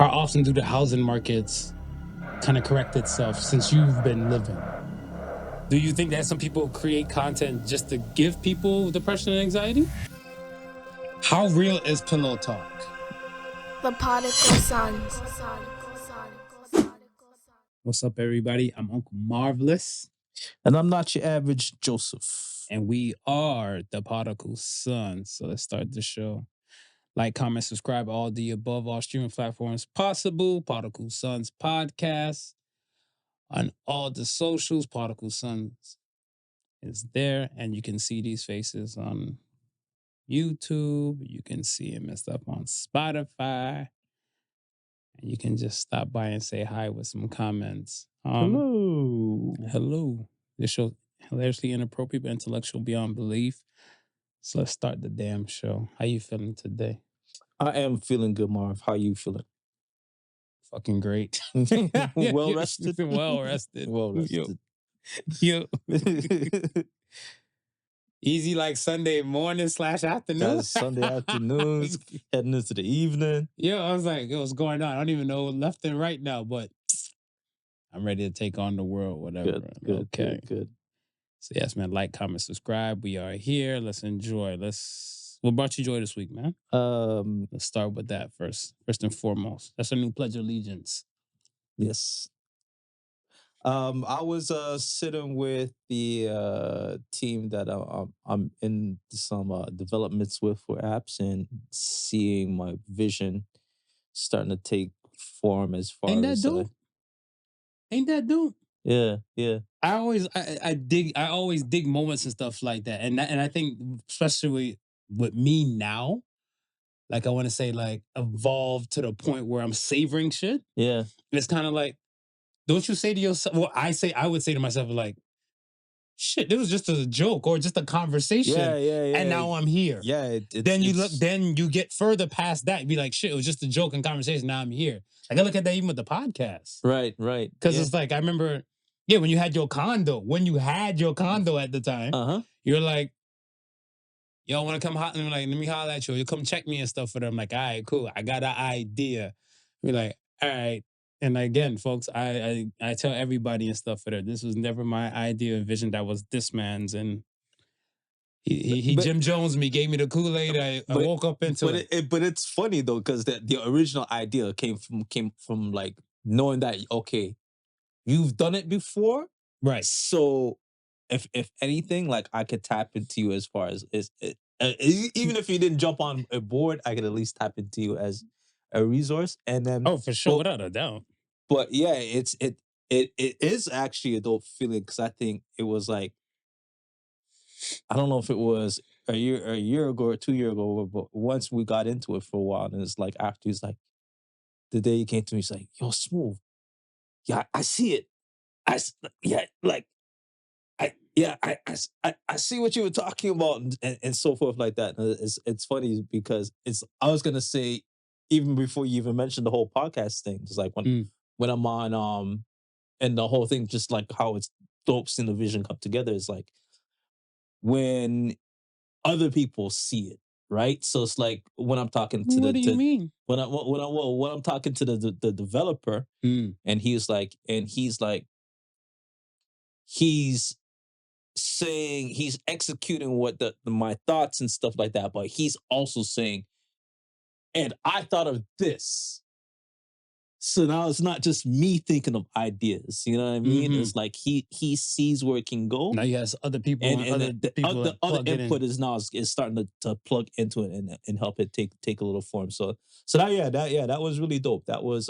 How often do the housing markets kind of correct itself since you've been living? Do you think that some people create content just to give people depression and anxiety? How real is pillow talk? The Podical Sons. What's up, everybody? I'm Uncle Marvelous. And I'm not your average Joseph. And we are the Podical Sons. So let's start the show. Like, comment, subscribe, all the above, all streaming platforms possible. Podical Sons podcast. On all the socials, Podical Sons is there. And you can see these faces on YouTube. You can see them and stuff on Spotify. And you can just stop by and say hi with some comments. Hello. This show hilariously inappropriate but intellectual beyond belief. So let's start the damn show. How you feeling today? I am feeling good, Marv. How you feeling? Fucking great. Well rested? Well rested. Well rested. Yo. Easy like Sunday morning / afternoon. That's Sunday afternoon, heading into the evening. Yeah, I was like, what's going on? I don't even know left and right now, but I'm ready to take on the world, whatever. Good. So yes, man, like, comment, subscribe. We are here. Let's enjoy. What brought you joy this week, man? Let's start with that first. First and foremost. That's our new Pledge of Allegiance. Yes. I was sitting with the team that I'm in some developments with for apps and seeing my vision starting to take form as far Ain't that as dope? Ain't that dope? Yeah. I always dig moments and stuff like that. And I think especially with me now, like I want to say like evolve to the point where I'm savoring shit. Yeah. It's kind of like, don't you say to yourself, well, I would say to myself like, shit, this was just a joke or just a conversation. Yeah. And now I'm here. Yeah. Then you get further past that. Be like, shit, it was just a joke and conversation. Now I'm here. Like I look at that even with the podcast. Right. Because it's like, I remember, when you had your condo at the time, you're like, yo, want to come hot? And I'm like, let me holler at you. You come check me and stuff for them. I'm like, all right, cool. I got an idea. We're like, all right. And again, folks, I tell everybody and stuff for that. This was never my idea or vision. That was this man's. And he Jim Jones me, gave me the Kool-Aid. I woke up into it. But it's funny though, because the original idea came from like knowing that, okay, you've done it before. Right. So if anything, like I could tap into you as far as even if you didn't jump on a board, I could at least tap into you as a resource. And then for sure, without a doubt. But yeah, it is actually a dope feeling because I think it was like, I don't know if it was a year ago or 2 years ago, but once we got into it for a while, and it's like after he's like, the day he came to me, he's like, yo, Smooth. Yeah, I see it. I see what you were talking about and so forth like that. And it's funny because I was gonna say, even before you even mentioned the whole podcast thing, it's like when I'm on and the whole thing, just like how it's dope seeing the vision come together, is like when other people see it, right? So it's like when I'm talking to what do you mean? When I'm talking to the developer, and he's saying he's executing what my thoughts and stuff like that, but he's also saying, and I thought of this. So now it's not just me thinking of ideas, you know what I mean? It's like he sees where it can go. Now he has other people, and the other input is starting to plug into it and help it take a little form. So that was really dope. That was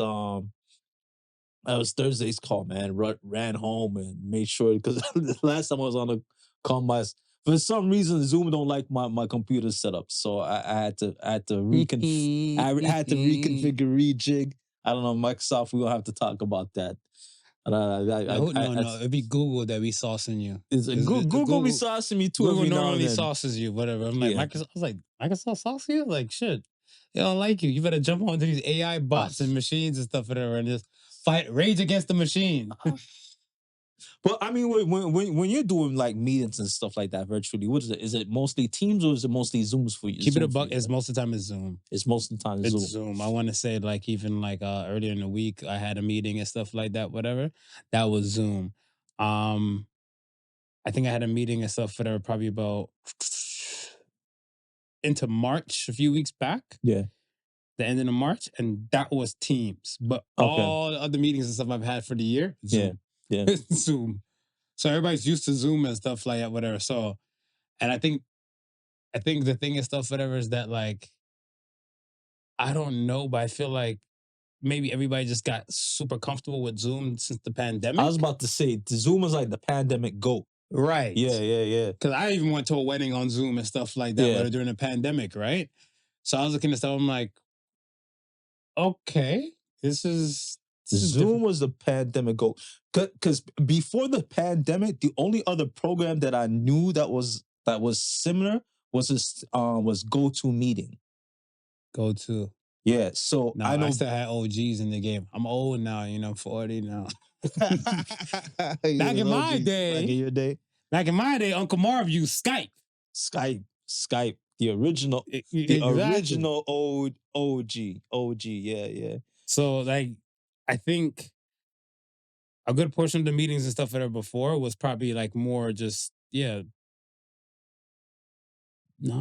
Thursday's call, man. Ran home and made sure, because the last time I was on a call, for some reason Zoom don't like my computer setup, so I had to reconfigure, rejig. I don't know, Microsoft. We don't have to talk about that. No. It'd be Google that be saucing you. Google be saucing me too. Google normally sauces you, whatever. I'm like, Microsoft. I was like, Microsoft sauce you? Like, shit, they don't like you. You better jump onto these AI bots and machines and stuff, whatever, and just rage against the machine. But I mean, when you're doing like meetings and stuff like that virtually, what is it? Is it mostly Teams or is it mostly Zooms for you? Keep it a Zoom for buck. you? It's most of the time it's Zoom. It's most of the time It's Zoom. Zoom. I want to say like even like earlier in the week I had a meeting and stuff like that. Whatever. That was Zoom. I think I had a meeting and stuff whatever probably about into March a few weeks back. Yeah. The end of March, and that was Teams. But all the other meetings and stuff I've had for the year, Zoom. Yeah. Zoom. So everybody's used to Zoom and stuff like that, whatever. So, and I think the thing and stuff, whatever, is that like, I don't know, but I feel like maybe everybody just got super comfortable with Zoom since the pandemic. I was about to say, Zoom was like the pandemic GOAT. Right. Yeah. Because I even went to a wedding on Zoom and stuff like that whatever, during the pandemic, right? So I was looking at stuff, I'm like, okay, this is Zoom different. was the pandemic GOAT. Because before the pandemic, the only other program that I knew that was similar was GoToMeeting. Go-to. Yeah, so No, I know I still had OGs in the game. I'm old now, 40 now. Back in my day. Back in your day. Back in my day, Uncle Marv used Skype. Skype, the original, original old OG, yeah. So like, I think a good portion of the meetings and stuff that are before was probably like more just No,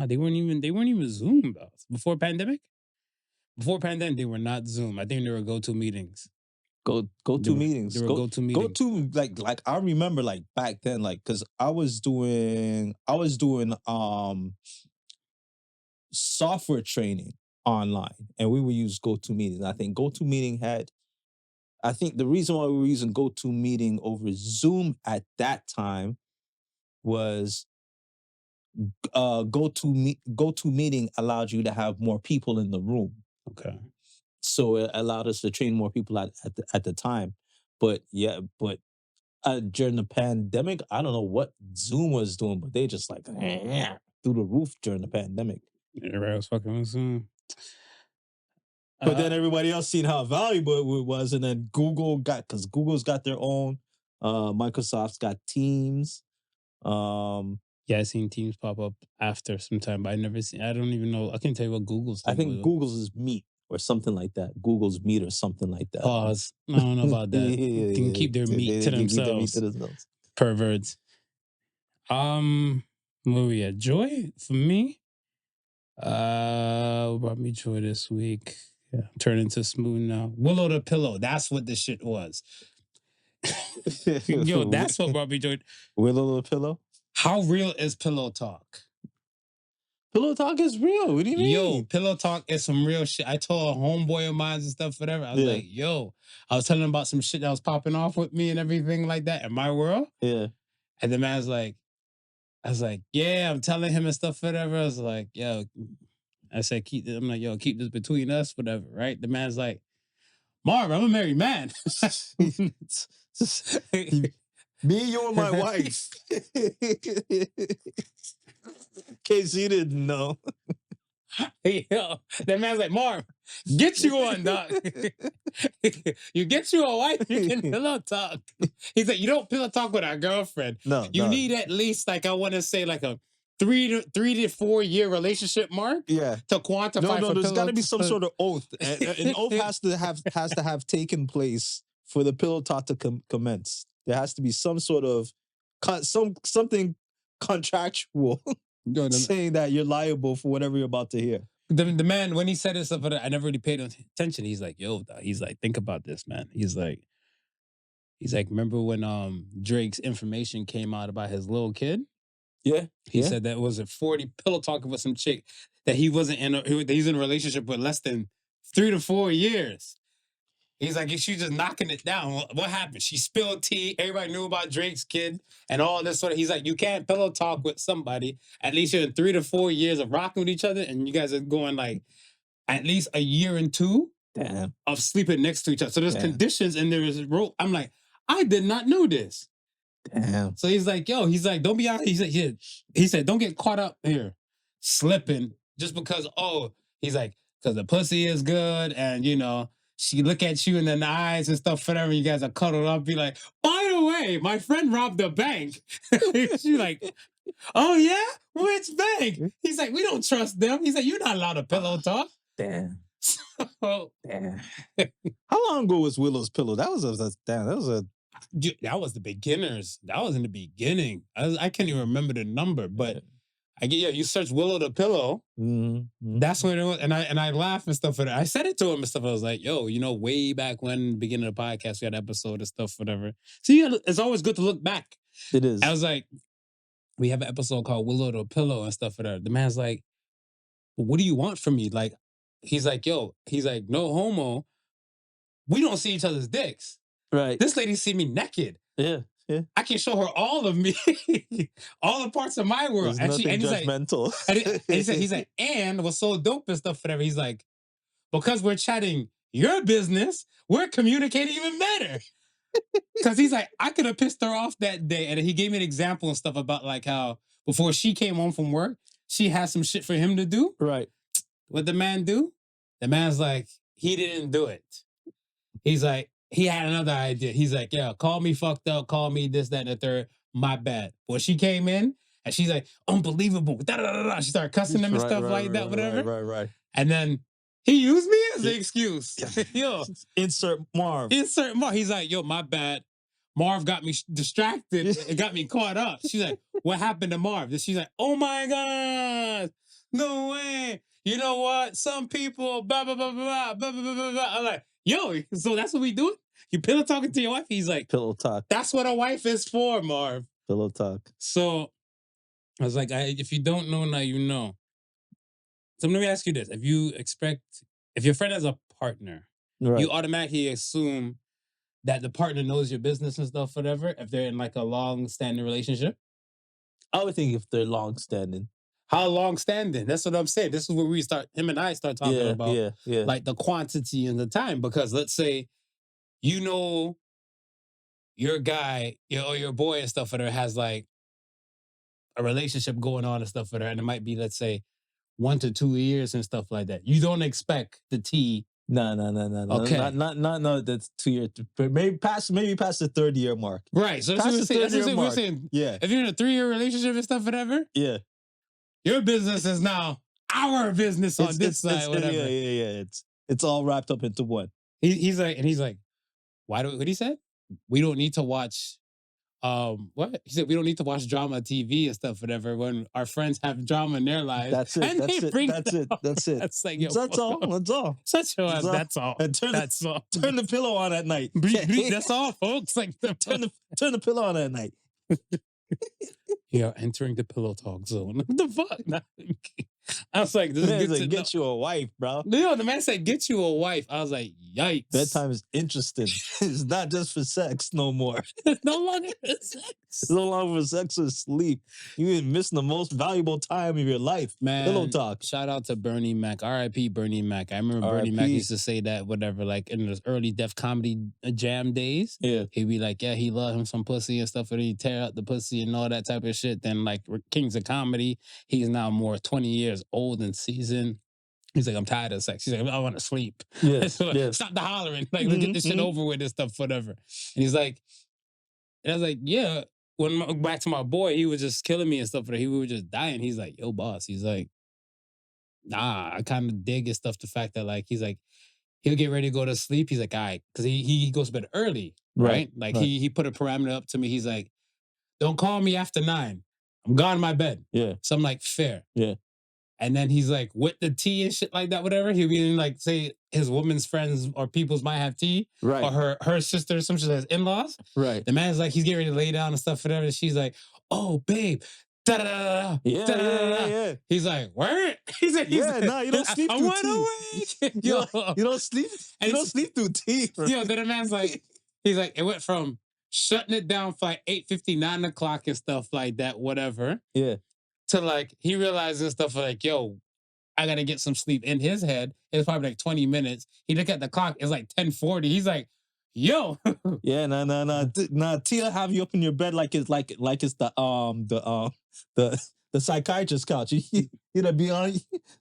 they weren't even Zoom though. Before pandemic, they were not Zoom. I think they were GoToMeetings. GoToMeetings. They were GoToMeetings. Like I remember like back then, like because I was doing software training online, and we would use GoToMeeting. I think the reason why we were using GoToMeeting over Zoom at that time was GoToMeeting allowed you to have more people in the room. Okay. So it allowed us to train more people at the time. But during the pandemic, I don't know what Zoom was doing, but they just like through the roof during the pandemic. Everybody was fucking with Zoom. But then everybody else seen how valuable it was, and then because Google's got their own, Microsoft's got Teams. I seen Teams pop up after some time, but I don't even know. I can't tell you what Google's. I think Google's is Meet or something like that. Google's Meet or something like that. Pause. I don't know about that. They can keep their meat to themselves. Perverts. Where we at? Joy for me. What brought me joy this week? Yeah, turn into smooth now. Willow the pillow. That's what this shit was. Yo, that's what brought me joy. Willow the pillow. How real is pillow talk? Pillow talk is real. What do you mean? Yo, pillow talk is some real shit. I told a homeboy of mine and stuff, whatever. I was like, yo, I was telling him about some shit that was popping off with me and everything like that in my world. Yeah. And the man's like, I was like, yeah, I'm telling him and stuff, whatever. I was like, yo, I said, keep this between us, whatever, right? The man's like, Marv, I'm a married man. Me, you, and my wife. In case you didn't know. Yo, that man's like, Marv, get you one, dog. You get you a wife, you can pillow talk. He's like, you don't pillow talk with our girlfriend. No, you need at least, like, I want to say, like a 3 to 4 year relationship mark. Yeah. To quantify. No, there's got to be some sort of oath. An oath has to have taken place for the pillow talk to commence. There has to be some sort of something contractual saying that you're liable for whatever you're about to hear. The man, when he said this stuff, I never really paid attention. He's like, yo, he's like, think about this, man. He's like, remember when Drake's information came out about his little kid? Yeah. He said that was a 40 pillow talking with some chick that he wasn't he's in a relationship with less than 3 to 4 years. He's like, she just knocking it down. What happened? She spilled tea. Everybody knew about Drake's kid and all this sort of. He's like, you can't pillow talk with somebody. At least you're in 3 to 4 years of rocking with each other, and you guys are going like at least a year and 2 of sleeping next to each other. So there's conditions and there is rule. I'm like, I did not know this. Damn. So he's like, yo, don't be out. He said, don't get caught up here slipping just because. He's like, because the pussy is good and she look at you in the eyes and stuff, whatever. You guys are cuddled up, be like, by the no way. My friend robbed a bank. She's like, oh yeah? Which bank? He's like, we don't trust them. He's like, you're not allowed to pillow talk. Damn. So, Damn. How long ago was Willow's Pillow? That was dude, that was the beginners. That was in the beginning. I can't even remember the number, but you search Willow the Pillow. Mm-hmm. That's what it was. And I laugh and stuff. I said it to him and stuff. I was like, yo, way back when, beginning of the podcast, we had an episode and stuff, whatever. So it's always good to look back. It is. I was like, we have an episode called Willow the Pillow and stuff, whatever. The man's like, well, what do you want from me? Like, he's like, no homo. We don't see each other's dicks. Right. This lady see me naked. Yeah. I can show her all of me, all the parts of my world. There's nothing judgmental. He's like, and what's so dope and stuff, whatever. He's like, because we're chatting your business, we're communicating even better. Because he's like, I could have pissed her off that day. And he gave me an example and stuff about like how before she came home from work, she had some shit for him to do. Right. What the man do? The man's like, he didn't do it. He's like, he had another idea. He's like, yeah, call me fucked up, call me this, that, and the third. My bad. Well, she came in and she's like, unbelievable. Da, da, da, da. She started cussing him and stuff like that, whatever. Right. And then he used me as an excuse. Yo, Insert Marv. He's like, yo, my bad. Marv got me distracted. It got me caught up. She's like, what happened to Marv? And she's like, oh my God. No way. You know what? Some people, blah, blah, blah, blah, blah, blah, blah, blah. I'm like, yo, so that's what we do? You pillow talking to your wife? He's like, pillow talk. That's what a wife is for, Marv. Pillow talk. So I was like, if you don't know now, you know. So let me ask you this. If your friend has a partner, right, you automatically assume that the partner knows your business and stuff, whatever, if they're in like a long-standing relationship? I would think if they're long-standing. How long-standing? That's what I'm saying. This is where him and I start talking about like the quantity and the time. Because let's say, you know, your guy or your boy and stuff with her has like a relationship going on and stuff with her, and it might be, let's say, 1 to 2 years and stuff like that. You don't expect the tea. No. Okay. Not that's 2 years. Maybe past the 3rd year mark. Right. So that's what we're saying. Yeah. If you're in a 3-year relationship and stuff, whatever. Yeah. Your business is now our business on this side, whatever. Yeah. It's all wrapped up into one. He's like, what he said? We don't need to watch what? He said we don't need to watch drama TV and stuff, whatever, when our friends have drama in their lives. That's it. And That's it. That's like, yo, that's all. Such a that's all. And turn the pillow on at night. That's all, folks. Like turn the pillow on at night. Yeah, entering the pillow talk zone. What the fuck? I was like, this is good to get you a wife, bro. No, the man said, get you a wife. I was like, yikes. Bedtime is interesting. It's not just for sex no more. It's no longer for sex. It's no longer for sex or sleep. You're missing the most valuable time of your life. Man, pillow talk. Shout out to Bernie Mac. R.I.P. Bernie Mac. I remember Bernie Mac used to say that, whatever, like in the early Def Comedy Jam days. Yeah. He'd be like, yeah, he loved him some pussy and stuff, and he'd tear out the pussy and all that type of shit. Then, like, Kings of Comedy, he's now more 20 years old and seasoned. He's like, I'm tired of sex. He's like, I want to sleep. Yeah. So, stop the hollering. Like, let's get this shit over with and stuff, whatever. And he's like, and I was like, yeah. When back to my boy, he was just killing me and stuff. He was just dying. He's like, yo, boss. He's like, nah, I kind of dig and stuff. The fact that, like, he's like, he'll get ready to go to sleep. He's like, all right, because he goes to bed early, right? Like, he put a parameter up to me. He's like, don't call me after 9. I'm gone in my bed. Yeah. So I'm like, fair. Yeah. And then he's like, with the tea and shit like that, whatever. He'll be in, like, say his woman's friends or people's might have tea. Right. Or her sister or some shit has in-laws. Right. The man's like, he's getting ready to lay down and stuff, whatever. She's like, oh, babe. Da-da-da-da. Yeah. He's like, where? He's like, you don't sleep through tea. Yo. You don't sleep. You don't sleep through tea. Yo, then the man's like, he's like, it went from shutting it down for like 8:50, 9 o'clock and stuff like that, whatever. Yeah. To like, he realized and stuff like, yo, I gotta get some sleep. In his head, it's probably like 20 minutes. He look at the clock, it's like 10:40. He's like, yo. Yeah, no. Tia have you up in your bed like it's the the psychiatrist couch. You know, be on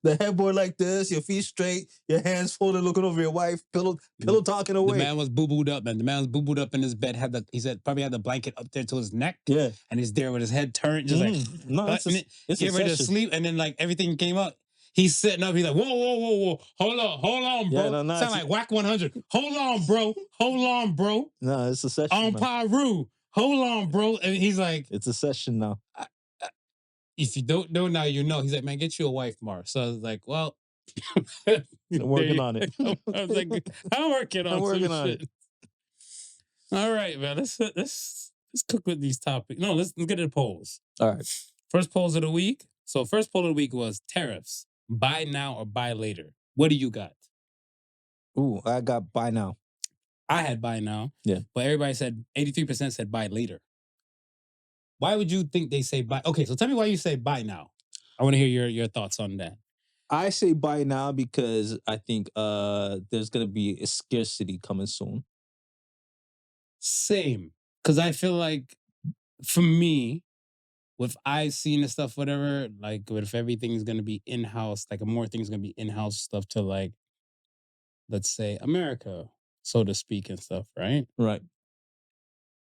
the headboard like this, your feet straight, your hands folded, looking over your wife, pillow talking away. The man was boo-booed up, man. The man was boo-booed up in his bed. He said probably had the blanket up there to his neck. Yeah. And he's there with his head turned, just like no, it's get ready to sleep, and then like everything came up. He's sitting up. He's like, whoa. Hold on, bro. Yeah, no, Sound like Whack 100. Hold on, bro. No, it's a session. On Paru. Hold on, bro. And he's like, it's a session now. If you don't know now, you know. He's like, man, get you a wife, Mar. So I was like, well, I'm working on it. I was like, I'm working on it. All right, man. Let's cook with these topics. No, let's get to the polls. All right. First polls of the week. So first poll of the week was tariffs. Buy now or buy later. What do you got? Ooh, I got buy now. I had buy now. Yeah. But everybody said 83% said buy later. Why would you think they say buy? Okay, so tell me why you say buy now. I want to hear your thoughts on that. I say buy now because I think there's gonna be a scarcity coming soon. Same. Because I feel like for me, with I seen the stuff, whatever, like if everything's gonna be in-house, like more things gonna be in-house stuff to like, let's say America, so to speak, and stuff, right? Right.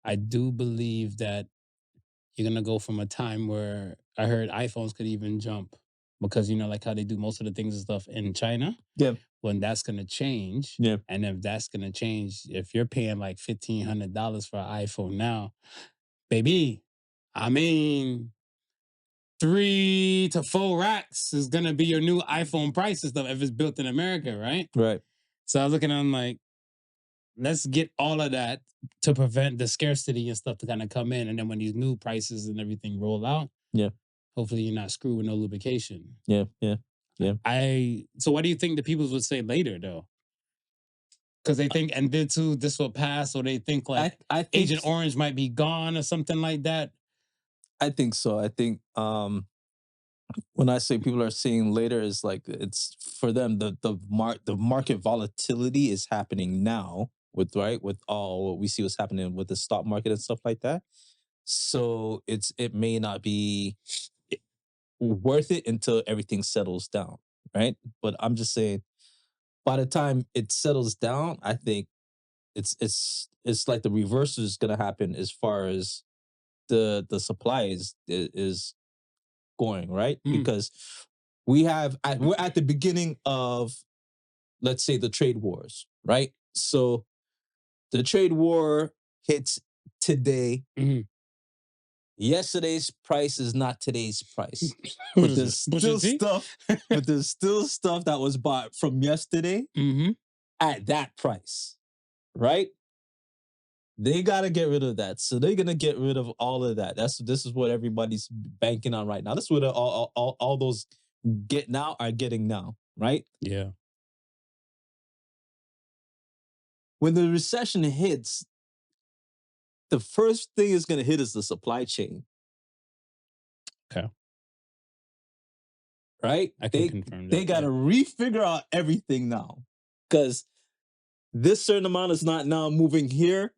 I do believe that you're gonna go from a time where I heard iPhones could even jump because like how they do most of the things and stuff in China. Yeah. When that's gonna change. Yeah. And if that's gonna change, if you're paying like $1,500 for an iPhone now, baby, I mean 3 to 4 racks is gonna be your new iPhone price and stuff if it's built in America, right? Right. So I was looking at them like, let's get all of that to prevent the scarcity and stuff to kind of come in. And then when these new prices and everything roll out, yeah, hopefully you're not screwed with no lubrication. Yeah. So what do you think the people would say later though? Because they think NVIDIA this will pass, or they think like I think Agent Orange might be gone or something like that. I think so. I think when I say people are seeing later, is like it's for them the market volatility is happening now with all what we see what's happening with the stock market and stuff like that. So it may not be worth it until everything settles down, right? But I'm just saying, by the time it settles down, I think it's like the reverse is going to happen as far as the supply is going, right? Because we're at the beginning of, let's say, the trade wars, right? So the trade war hits today. Yesterday's price is not today's price. But there's still stuff. But there's still stuff that was bought from yesterday at that price, right? They gotta get rid of that. So they're gonna get rid of all of that. This is what everybody's banking on right now. This is what all those get now are getting now, right? Yeah. When the recession hits, the first thing is gonna hit is the supply chain. Okay. Right? I can confirm that. They gotta refigure out everything now. Because this certain amount is not now moving here.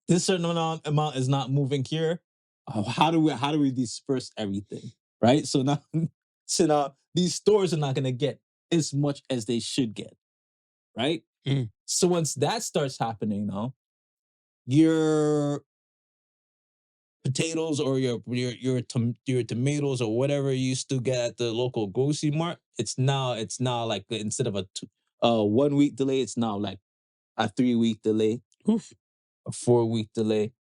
This certain amount is not moving here. How do we disperse everything? Right? So now these stores are not gonna get as much as they should get. Right? So once that starts happening now, your potatoes or your tomatoes or whatever you used to get at the local grocery mart, it's now like instead of a 1 week delay, it's now like a 3 week delay, a 4 week delay.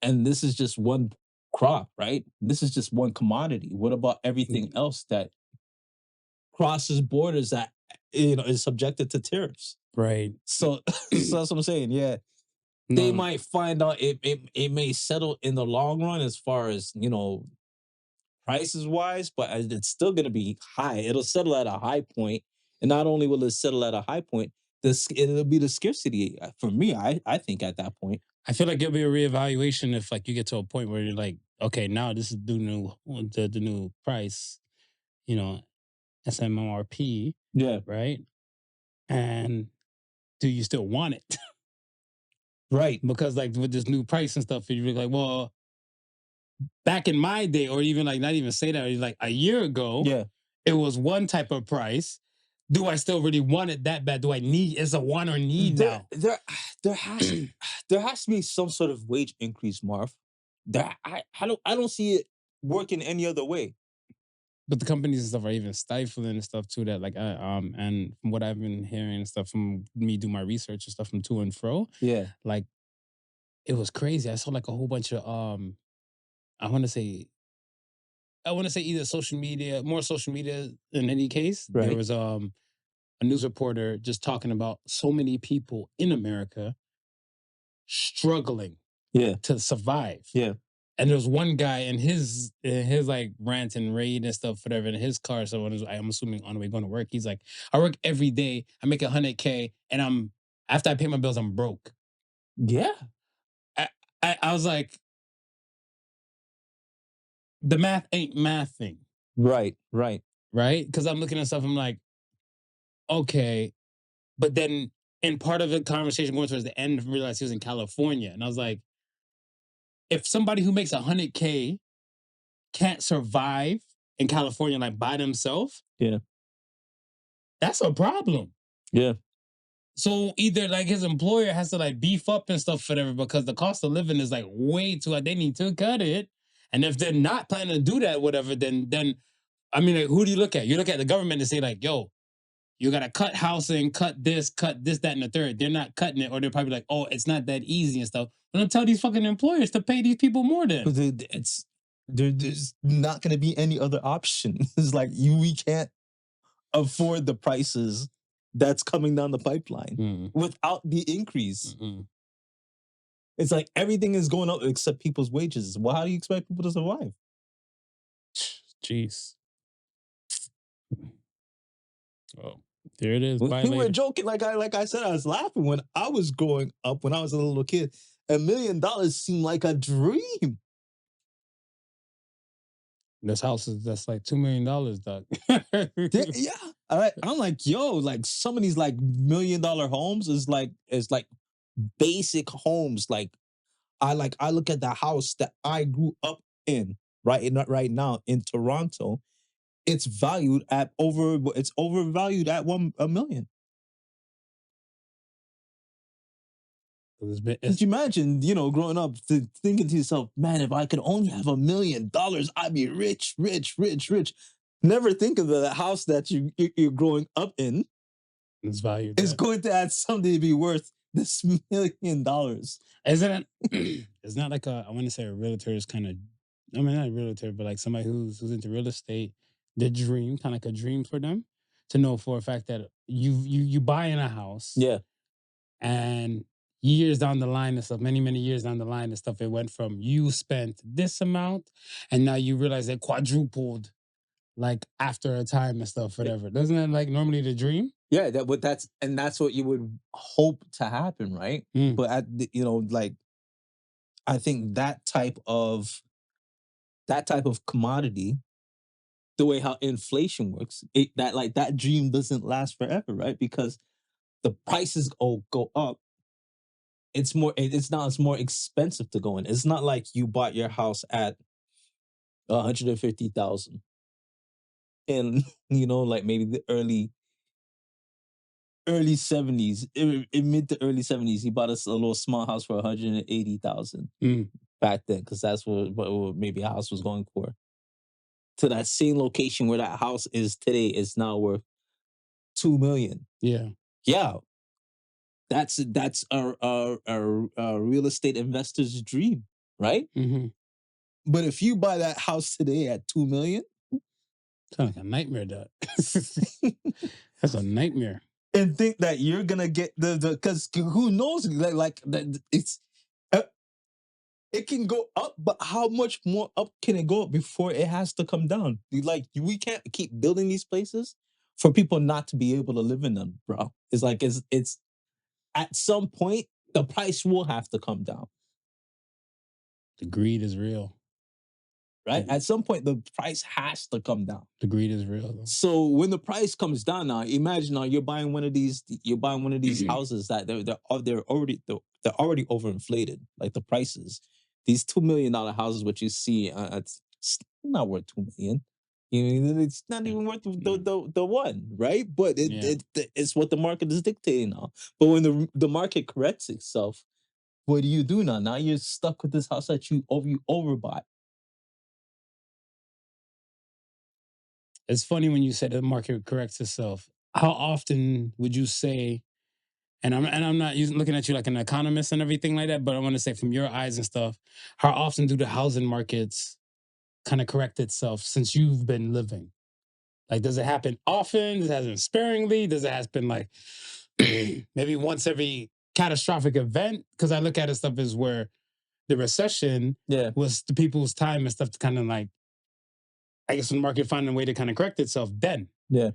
And this is just one crop, right? This is just one commodity. What about everything else that crosses borders that is subjected to tariffs? Right. So that's what I'm saying. Yeah. No. They might find out it may settle in the long run as far as, prices wise, but it's still going to be high. It'll settle at a high point. And not only will it settle at a high point, it'll be the scarcity. For me, I think at that point. I feel like it'll be a reevaluation if like you get to a point where you're like, okay, now this is the new price, SMRP. Yeah. Right. And do you still want it? Right. Because like with this new price and stuff, you're like, well, back in my day, or even like not even say that, like a year ago, Yeah. it was one type of price. Do I still really want it that bad? Do I need? It's a want or need now. There has to be some sort of wage increase, Marv. I don't see it working any other way. But the companies and stuff are even stifling and stuff too. That like and from what I've been hearing and stuff from me do my research and stuff from to and fro. Yeah. Like it was crazy. I saw like a whole bunch of I want to say either more social media in any case. Right. There was a news reporter just talking about so many people in America struggling to survive. Yeah. And there was one guy in his like rant and raid and stuff, whatever, in his car. So when I'm assuming on the way going to work, he's like, I work every day. I make $100K, and after I pay my bills, I'm broke. Yeah. I was like, the math ain't mathing. Right. Because I'm looking at stuff, I'm like, okay. But then in part of the conversation going towards the end, I realized he was in California. And I was like, if somebody who makes $100K can't survive in California like by themselves, yeah, that's a problem. Yeah. So either like his employer has to like beef up and stuff, whatever, because the cost of living is like way too high. They need to cut it. And if they're not planning to do that, whatever, then I mean, like, who do you look at? You look at the government and say like, yo, you got to cut housing, cut this, that, and the third. They're not cutting it, or they're probably like, oh, it's not that easy and stuff. But don't tell these fucking employers to pay these people more then. There's not going to be any other option. It's like we can't afford the prices that's coming down the pipeline without the increase. It's like everything is going up except people's wages. Well, how do you expect people to survive? Jeez. Oh, there it is. We were joking. Like I said, I was laughing when I was growing up, when I was a little kid. $1 million seemed like a dream. This house that's like $2 million, Doug. Yeah. I'm like, yo, like some of these like $1 million homes is like basic homes. Like I look at the house that I grew up in right now in Toronto. It's overvalued at $1 million. Could you imagine, growing up thinking to yourself, man, if I could only have $1 million, I'd be rich. Never think of the house that you're growing up in. It's valued. It's going to add something to be worth this $1 million. Isn't it? It's not like I want to say a realtor is kind of, I mean, not a realtor, but like somebody who's into real estate, the dream, kind of like a dream for them to know for a fact that you buy in a house. Yeah. And years down the line and stuff, many years down the line and stuff, it went from you spent this amount and now you realize it quadrupled like after a time and stuff, whatever. Doesn't that like normally the dream? Yeah, that's what you would hope to happen, right? But I think that type of commodity, the way how inflation works, that dream doesn't last forever, right? Because the prices go up. It's more expensive to go in. It's not like you bought your house at $150,000 in like maybe the early 70s, in mid to early 70s. He bought us a little small house for $180,000 back then, because that's what maybe a house was going for. To that same location where that house is today is now worth $2 million. Yeah. That's a real estate investor's dream, right? But if you buy that house today at $2 million, sounds like a nightmare, Doug. That's a nightmare. And think that you're gonna get because who knows? Like it's it can go up, but how much more up can it go up before it has to come down? Like we can't keep building these places for people not to be able to live in them, bro. It's like it's at some point, the price will have to come down. The greed is real. Right? At some point, the price has to come down. The greed is real, though. So when the price comes down now, imagine now you're buying one of these houses that they're already overinflated, like the prices. these $2 million houses, what you see, it's not worth $2 million. You know, it's not even worth the one, right? But it's what the market is dictating now. But when the market corrects itself, what do you do now? Now you're stuck with this house that you overbought. It's funny when you said the market corrects itself. How often would you say, and I'm not looking at you like an economist and everything like that, but I want to say from your eyes and stuff, how often do the housing markets kind of correct itself since you've been living? Like, does it happen often? Does it happen sparingly? Does it happen like maybe once every catastrophic event? Because I look at it stuff as where the recession was the people's time and stuff to kind of like, I guess the market finding a way to kind of correct itself then. Yeah.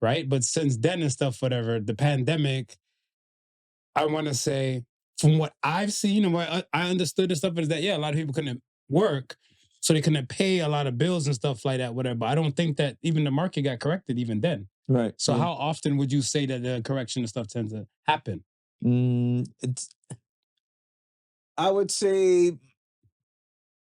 Right. But since then and stuff, whatever, the pandemic, I want to say, from what I've seen and what I understood and stuff is that, a lot of people couldn't work. So they couldn't pay a lot of bills and stuff like that, whatever. But I don't think that even the market got corrected even then. Right. So how often would you say that the correction and stuff tends to happen? I would say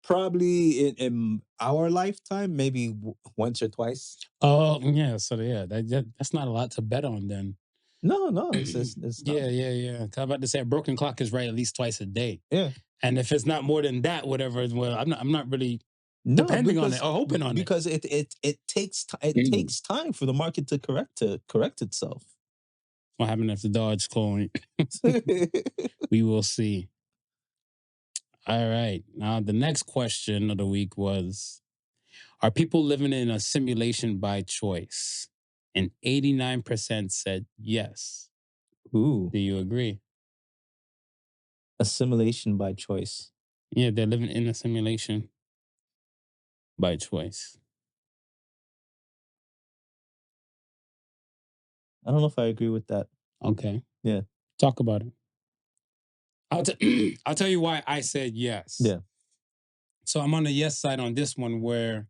probably in our lifetime, maybe once or twice. Oh, yeah. So that's not a lot to bet on then. No, it's not. Yeah. I'm about to say a broken clock is right at least twice a day. Yeah. And if it's not more than that, whatever, well, I'm not really depending on it or hoping on because it. It takes takes time for the market to correct itself. What happened if the Dodge coin? We will see. All right. Now the next question of the week was, are people living in a simulation by choice? And 89% said yes. Ooh. Do you agree? A simulation by choice. Yeah, they're living in a simulation by choice. I don't know if I agree with that. Okay. Yeah. Talk about it. I'll tell you why I said yes. Yeah. So I'm on the yes side on this one, where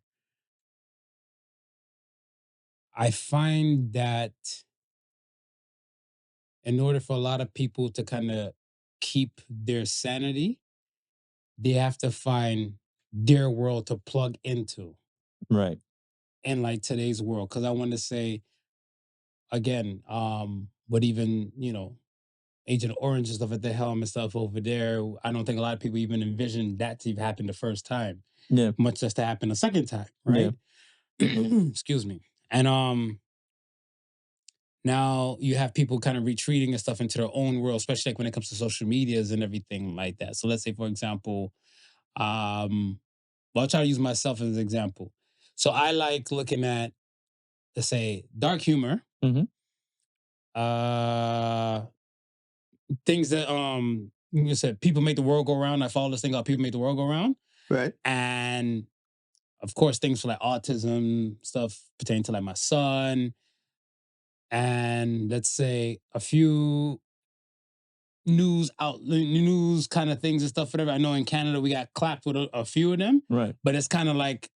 I find that in order for a lot of people to kind of keep their sanity, they have to find their world to plug into. Right. In like today's world. Because I want to say, again, but even, Agent Orange and stuff at the helm and stuff over there, I don't think a lot of people even envisioned that to happen the first time. Yeah. Much less to happen a second time, right? Yeah. Excuse me. And now you have people kind of retreating and stuff into their own world, especially like when it comes to social medias and everything like that. So let's say, for example, well, I'll try to use myself as an example. So I like looking at, let's say, dark humor. Things that you said, people make the world go round. I follow this thing called People Make the World Go Round. Right. And of course, things for like autism, stuff pertaining to like my son. And let's say a few news kind of things and stuff, whatever. I know in Canada we got clapped with a few of them. Right. But it's kind of like,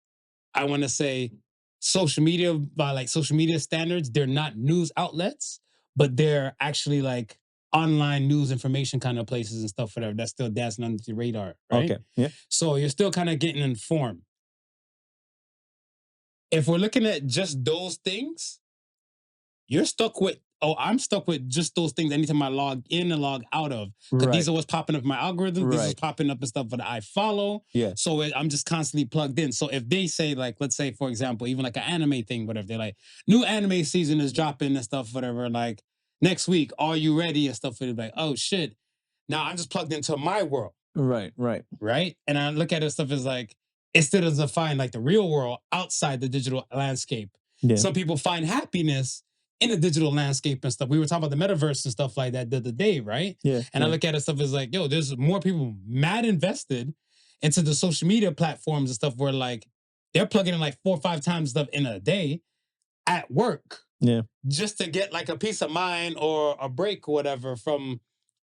I want to say, social media, by like social media standards, they're not news outlets, but they're actually like online news information kind of places and stuff, whatever, that's still dancing under the radar, right? Okay. Yeah. So you're still kind of getting informed. If we're looking at just those things, I'm stuck with just those things anytime I log in and log out of. Because these are what's popping up in my algorithm. This is popping up and stuff that I follow. Yeah. So I'm just constantly plugged in. So if they say, like, let's say, for example, even like an anime thing, whatever, they're like, new anime season is dropping and stuff, whatever, like, next week, are you ready and stuff? And like, oh, shit. Now I'm just plugged into my world. Right. And I look at it stuff as like, it still doesn't find like the real world outside the digital landscape. Yeah. Some people find happiness in the digital landscape and stuff. We were talking about the metaverse and stuff like that the other day, right? Yeah. And I look at it stuff as like, yo, there's more people mad invested into the social media platforms and stuff where like they're plugging in like 4 or 5 times stuff in a day at work. Yeah. Just to get like a peace of mind or a break or whatever from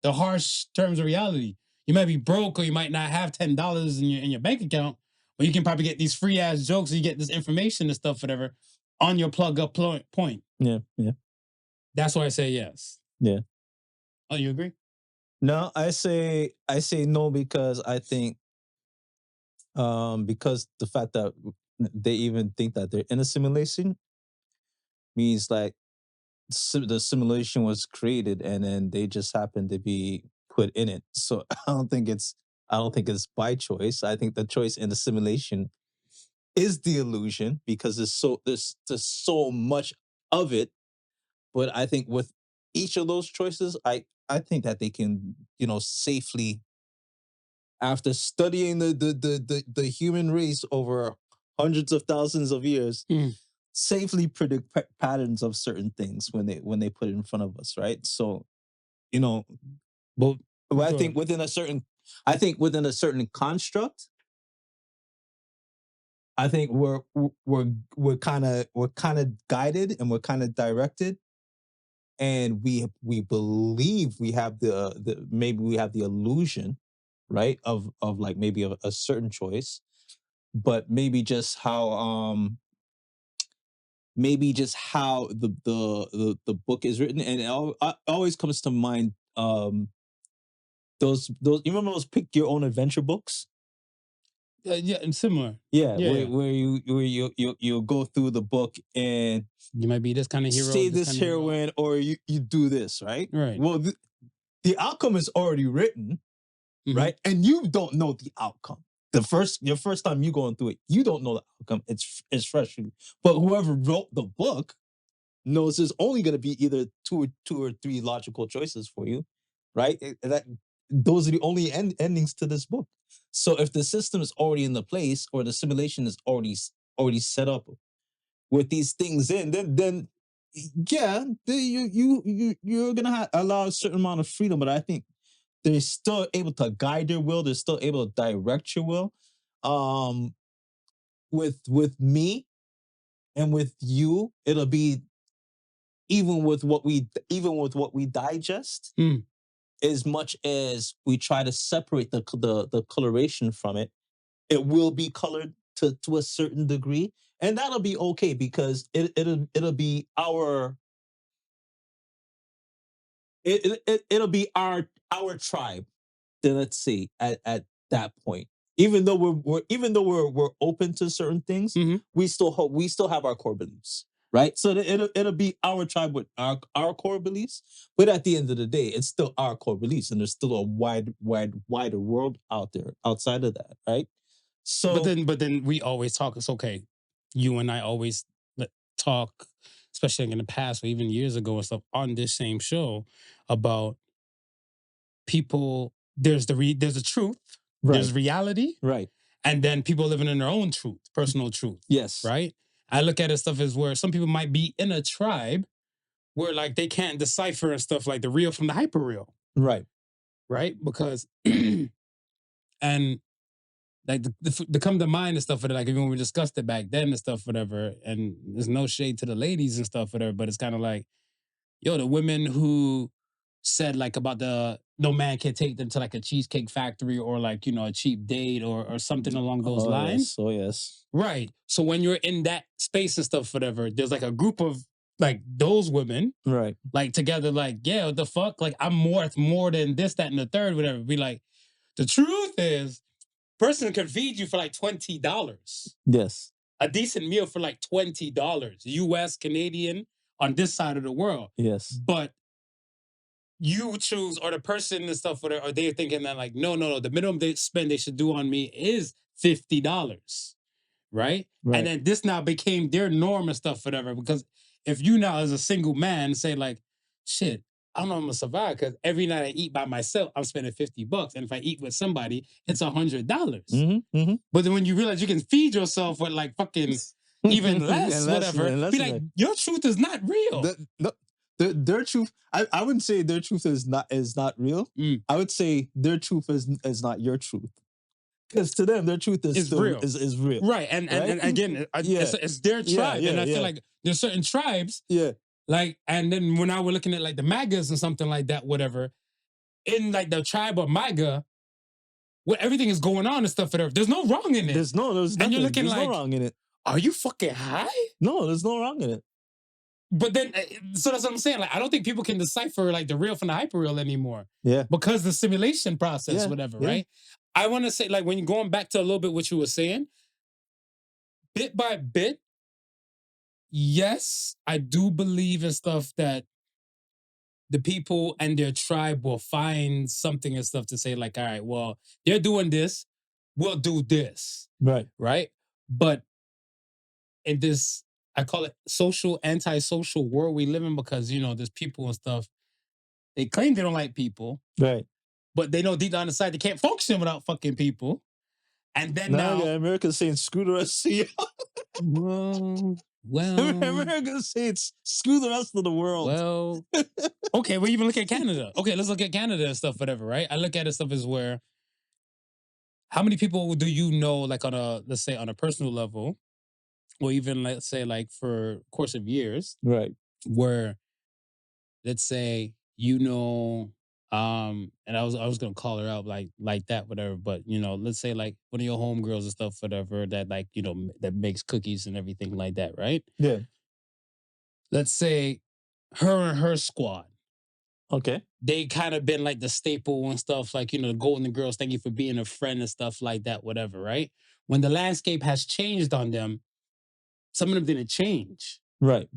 the harsh terms of reality. You might be broke or you might not have $10 in your bank account, but you can probably get these free ass jokes. You get this information and stuff, whatever, on your plug up point. Yeah. That's why I say yes. Yeah. Oh, you agree? No, I say no because I think because the fact that they even think that they're in a simulation means like the simulation was created and then they just happen to be put in it. So I don't think it's by choice. I think the choice in the simulation is the illusion because there's so much of it. But I think with each of those choices, I think that they can, safely, after studying the human race over hundreds of thousands of years, safely predict patterns of certain things when they put it in front of us, right? So, But I think within a certain construct, I think we're kind of guided and we're kind of directed, and we believe we have the maybe we have the illusion, right, of like maybe a certain choice, but maybe just how the book is written, and it always comes to mind those you remember those pick your own adventure books? yeah, and similar. Yeah, Yeah, where you go through the book and you might be this kind of hero, save this kind of hero. heroine, or you do this, right? Right. Well, the outcome is already written, right? And you don't know the outcome. Your first time you going through it, you don't know the outcome. It's fresh for you. But whoever wrote the book knows there's only going to be either two or three logical choices for you, right? Those are the only endings to this book. So if the system is already in the place, or the simulation is already set up with these things in, then yeah, you're gonna allow a certain amount of freedom. But I think they're still able to guide your will. They're still able to direct your will. With me and with you, it'll be even with what we digest. As much as we try to separate the coloration from it, it will be colored to a certain degree, and that'll be okay because it'll be our it'll be our tribe. Then let's see at that point. Even though we're open to certain things, we still have our core beliefs, right? So it'll be our tribe with our core beliefs, but at the end of the day, it's still our core beliefs, and there's still a wider world out there outside of that, right? So, but then we always talk. It's okay. You and I always talk, especially in the past or even years ago and stuff, on this same show about people. There's there's a truth. Right. There's reality. Right. And then people living in their own truth, personal truth. Yes. Right. I look at it stuff as where some people might be in a tribe where like they can't decipher and stuff like the real from the hyper real. Right. Right. Because and like the come to mind and stuff for like when we discussed it back then and stuff, whatever. And there's no shade to the ladies and stuff, whatever, but it's kind of like, yo, the women who said like about the no man can take them to like a cheesecake factory or like, a cheap date or something along those lines. Yes. Oh yes. Right. So when you're in that space and stuff, whatever, there's like a group of like those women, right, like together, like, yeah, what the fuck? Like I'm worth more than this, that, and the third, whatever. Be like, the truth is, person can feed you for like $20. Yes. A decent meal for like $20, US, Canadian, on this side of the world. Yes. But you choose, or the person and stuff, or they're thinking that like, no, the minimum they should do on me is $50. Right? And then this now became their norm and stuff, whatever. Because if you now as a single man say like, shit, I don't know if I'm gonna survive because every night I eat by myself, I'm spending $50. And if I eat with somebody, it's $100. But then when you realize you can feed yourself with like fucking even less, whatever, be like, your truth is not real. Their truth, I wouldn't say their truth is not real. I would say their truth is not your truth. Because to them, their truth is real. Is real. Right. And again, it's their tribe. And I feel like there's certain tribes. Yeah. Like, and then when I were looking at like the MAGAs and something like that, whatever, in like the tribe of MAGA, where everything is going on and stuff, whatever, there's no wrong in it. There's nothing. And you're looking there's no wrong in it. Are you fucking high? No, there's no wrong in it. But then, so that's what I'm saying. Like, I don't think people can decipher like the real from the hyper real anymore. Yeah. Because the simulation process, whatever, right? I want to say, like, when you're going back to a little bit what you were saying, bit by bit, yes, I do believe in stuff that the people and their tribe will find something and stuff to say, like, all right, well, they're doing this, we'll do this. Right. Right. But in this, I call it antisocial world we live in, because, there's people and stuff. They claim they don't like people, Right. but they know deep down inside they can't function without fucking people. And then now America's saying screw the rest of you. well, America's saying screw the rest of the world. Well, okay, we even look at Canada. Okay, let's look at Canada and stuff, whatever, right? I look at it stuff as where, how many people do you know, like, let's say on a personal level, or even, let's say, like, for course of years, Right. where, let's say, and I was gonna call her out like that, whatever, but, let's say, like, one of your homegirls and stuff, whatever, that, like, that makes cookies and everything like that, right? Yeah. Let's say her and her squad, Okay. they kind of been like the staple and stuff, like, the Golden Girls, thank you for being a friend and stuff like that, whatever, right? When the landscape has changed on them, some of them didn't change. Right.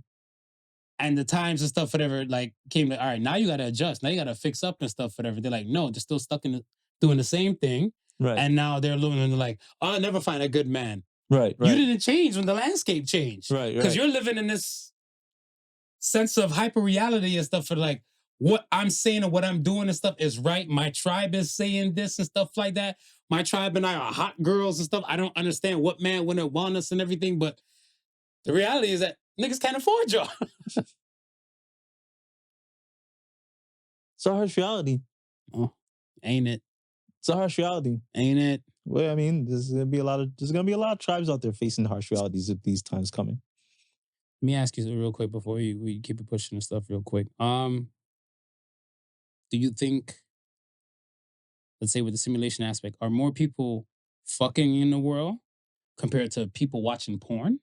And the times and stuff, whatever, like, came to, all right, now you got to adjust. Now you got to fix up and stuff, whatever. They're like, no, they're still stuck doing the same thing. Right. And now they're looking and they're like, oh, I'll never find a good man. Right. You didn't change when the landscape changed. Right. Because you're living in this sense of hyper reality and stuff, for like, what I'm saying and what I'm doing and stuff is right. My tribe is saying this and stuff like that. My tribe and I are hot girls and stuff. I don't understand what man wouldn't want us and everything, but the reality is that niggas can't afford y'all. It's a harsh reality. Oh, ain't it? It's a harsh reality. Ain't it? Well, I mean, there's gonna be a lot of tribes out there facing harsh realities if these times coming. Let me ask you real quick before we keep it pushing and stuff real quick. Do you think, let's say with the simulation aspect, are more people fucking in the world compared to people watching porn?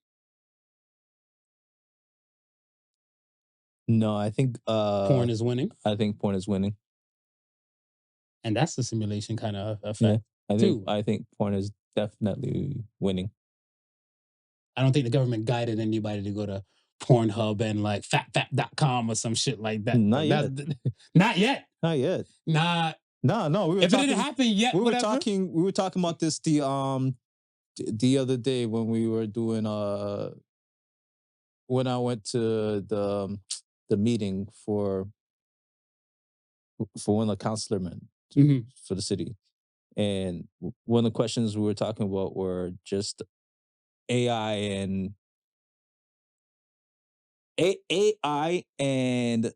No, I think Porn is winning. I think porn is winning. And that's the simulation kind of effect. Yeah, I think porn is definitely winning. I don't think the government guided anybody to go to Pornhub and like fatfat.com or some shit like that. Not yet. Not yet. Not yet. Nah. No. If it didn't happen yet, we were whatever. talking about this the other day when we were doing when I went to the meeting for one of the councilmen for the city. And one of the questions we were talking about were just AI and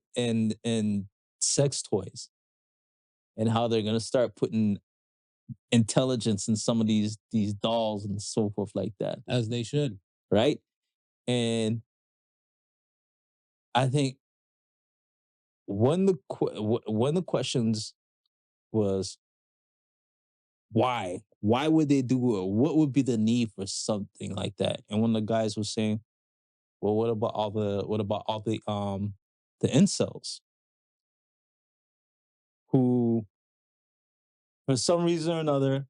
sex toys, and how they're gonna start putting intelligence in some of these dolls and so forth like that. As they should. Right? And I think one of the questions was, why? Why would they do it? What would be the need for something like that? And one of the guys was saying, well, what about all the incels who, for some reason or another,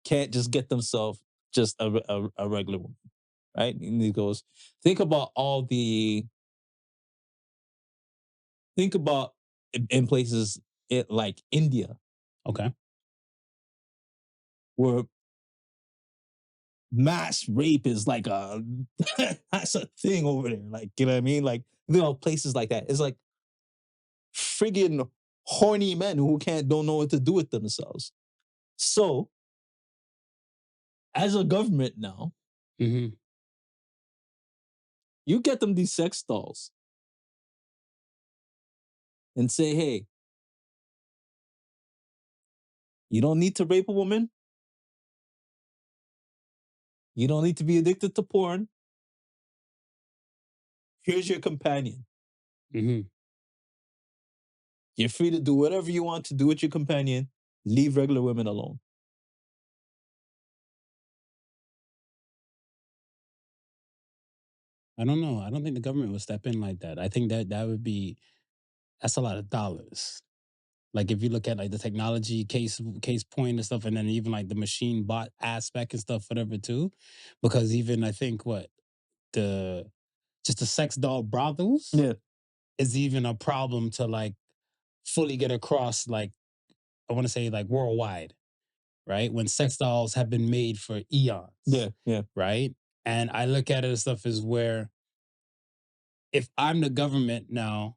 can't just get themselves just a regular woman, right? And he goes, think about in places like India. Okay. Where mass rape is like that's a thing over there. Like, you know what I mean? Like, places like that. It's like friggin' horny men who don't know what to do with themselves. So, as a government now, you get them these sex dolls and say, hey, you don't need to rape a woman. You don't need to be addicted to porn. Here's your companion. You're free to do whatever you want to do with your companion. Leave regular women alone. I don't know. I don't think the government would step in like that. I think that's a lot of dollars. Like if you look at like the technology case point and stuff, and then even like the machine bot aspect and stuff, whatever too, because even I think what the just the sex doll brothels Yeah. is even a problem to like fully get across, like I want to say like worldwide, right? When sex dolls have been made for eons. Yeah. Yeah. Right. And I look at it as stuff as where if I'm the government now,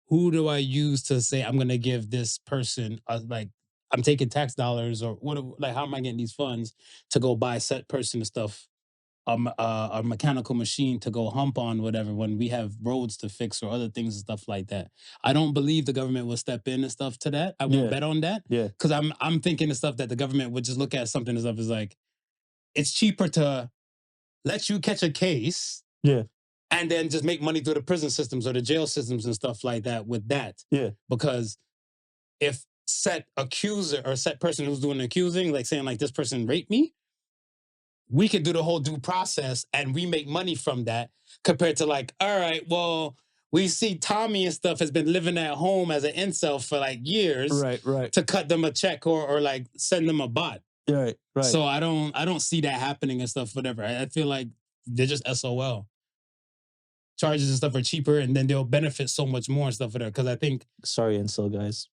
who do I use to say I'm going to give this person like I'm taking tax dollars or what? Like how am I getting these funds to go buy set person and stuff, a mechanical machine to go hump on whatever when we have roads to fix or other things and stuff like that. I don't believe the government will step in and stuff to that. I won't Yeah. bet on that. Yeah. Because I'm thinking of stuff that the government would just look at something and stuff as like it's cheaper to let you catch a case. Yeah. And then just make money through the prison systems or the jail systems and stuff like that with that. Yeah. Because if set accuser or set person who's doing the accusing, like saying like this person raped me, we could do the whole due process and we make money from that compared to like, all right, well, we see Tommy and stuff has been living at home as an incel for like years. Right. To cut them a check or like send them a bot. Right. So I don't see that happening and stuff, whatever. I feel like they're just SOL. Charges and stuff are cheaper and then they'll benefit so much more and stuff for that. Because I think sorry, incel guys.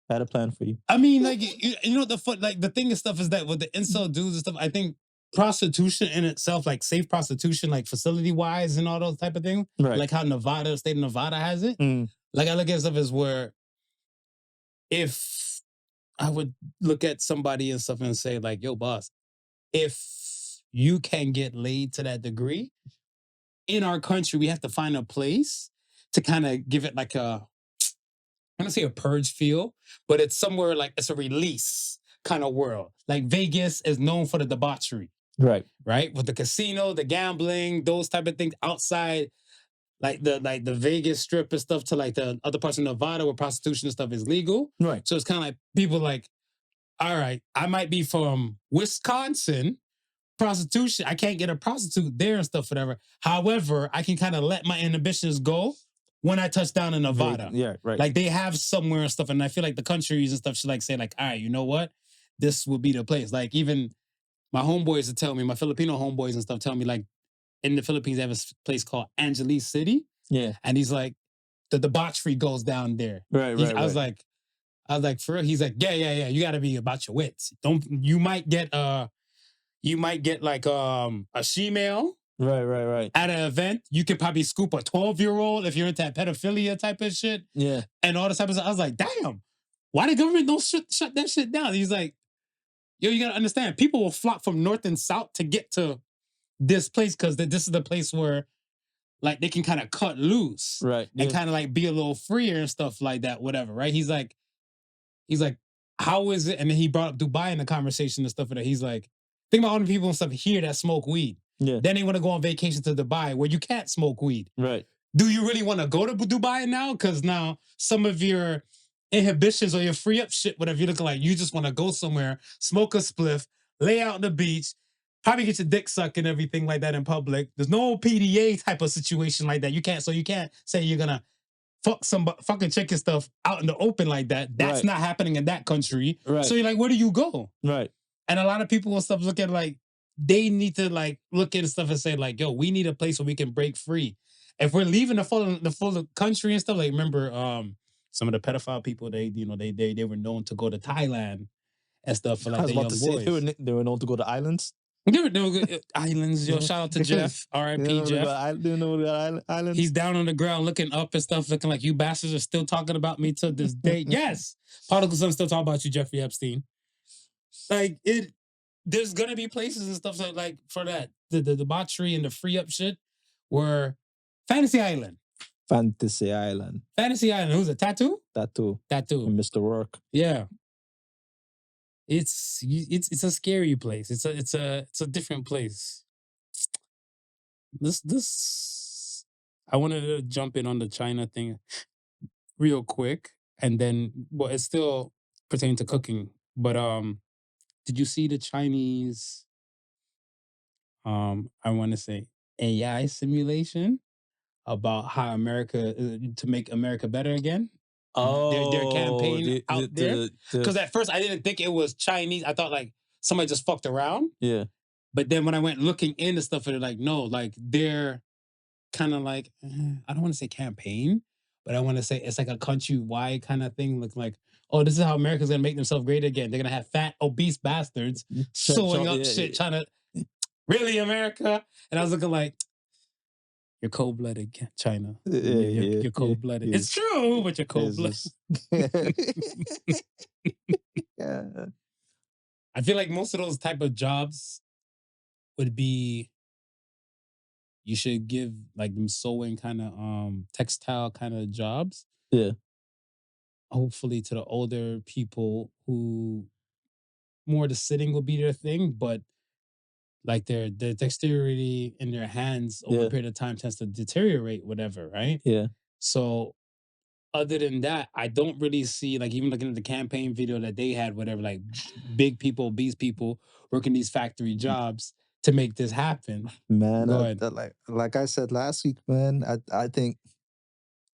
I had a plan for you. I mean, like you know the thing and stuff is that with the incel dudes and stuff, I think prostitution in itself, like safe prostitution, like facility wise and all those type of things, Right. like how state of Nevada has it. Like I look at stuff as where if I would look at somebody and stuff and say like, yo, boss, if you can get laid to that degree, in our country, we have to find a place to kind of give it like I'm gonna say a purge feel, but it's somewhere like it's a release kind of world. Like Vegas is known for the debauchery. Right. With the casino, the gambling, those type of things outside, like the Vegas strip and stuff to like the other parts of Nevada where prostitution and stuff is legal. Right. So it's kind of like people like, all right, I might be from Wisconsin. Prostitution, I can't get a prostitute there and stuff, whatever. However, I can kind of let my inhibitions go when I touch down in Nevada. Yeah, right. Like they have somewhere and stuff, and I feel like the countries and stuff should like say like, all right, you know what? This will be the place. Like even my homeboys would tell me, my Filipino homeboys and stuff tell me like in the Philippines they have a place called Angeles City. Yeah. And he's like, the debauchery goes down there. Right. I was like, for real? He's like, yeah. You gotta be about your wits. You might get like a she-male. Right. At an event, you could probably scoop a 12-year-old if you're into that pedophilia type of shit. Yeah. And all this type of stuff. I was like, damn, why the government don't shut that shit down? He's like, yo, you gotta understand, people will flock from north and south to get to this place because this is the place where like they can kind of cut loose. Right. And kind of like be a little freer and stuff like that, whatever, right? He's like, how is it? And then he brought up Dubai in the conversation and stuff. And he's like, think about all the people and stuff here that smoke weed. Yeah. Then they want to go on vacation to Dubai where you can't smoke weed. Right. Do you really want to go to Dubai now? Because now some of your inhibitions or your free up shit, whatever, you're looking like you just want to go somewhere, smoke a spliff, lay out on the beach, probably get your dick sucked and everything like that in public. There's no PDA type of situation like that. You can't say you're gonna fuck some fucking chick and stuff out in the open like that. That's not happening in that country. Right. So you're like, where do you go? Right. And a lot of people and stuff look at like, they need to like look at stuff and say like, yo, we need a place where we can break free. If we're leaving the full country and stuff, like remember some of the pedophile people, they were known to go to Thailand and stuff for like the young boys. They were known to go to islands. They were islands. Yo, shout out to Jeff. R.I.P. Jeff. Islands. He's down on the ground looking up and stuff, looking like you bastards are still talking about me to this day. Yes. Podical Son still talking about you, Jeffrey Epstein. Like there's gonna be places and stuff like for that. The debauchery and the free up shit were Fantasy Island. Who's it? Tattoo. And Mr. Work. Yeah. It's a scary place. It's a different place. This I wanted to jump in on the China thing real quick, and then it's still pertaining to cooking. But did you see the Chinese I want to say AI simulation about how America to make America better again? their campaign the, out there. Because at first I didn't think it was Chinese. I thought like somebody just fucked around. yeah. But then when I went looking into stuff, they're like, no, like they're kind of like, I don't want to say campaign, but I want to say it's like a countrywide kind of thing. Look like, oh, this is how America's gonna make themselves great again. They're gonna have fat, obese bastards sewing up shit, trying to really America. And I was looking like, you're cold-blooded, China. You're cold-blooded. It's true, but you're cold-blooded. Yeah. I feel like most of those type of jobs would be, you should give like them sewing kind of textile kind of jobs. Yeah. Hopefully to the older people who more the sitting will be their thing, but like their dexterity in their hands over a period of time tends to deteriorate, whatever, right? Yeah. So other than that, I don't really see, like, even looking at the campaign video that they had, whatever, like big people, obese people working these factory jobs to make this happen. Man, Go ahead. like I said last week, man, I think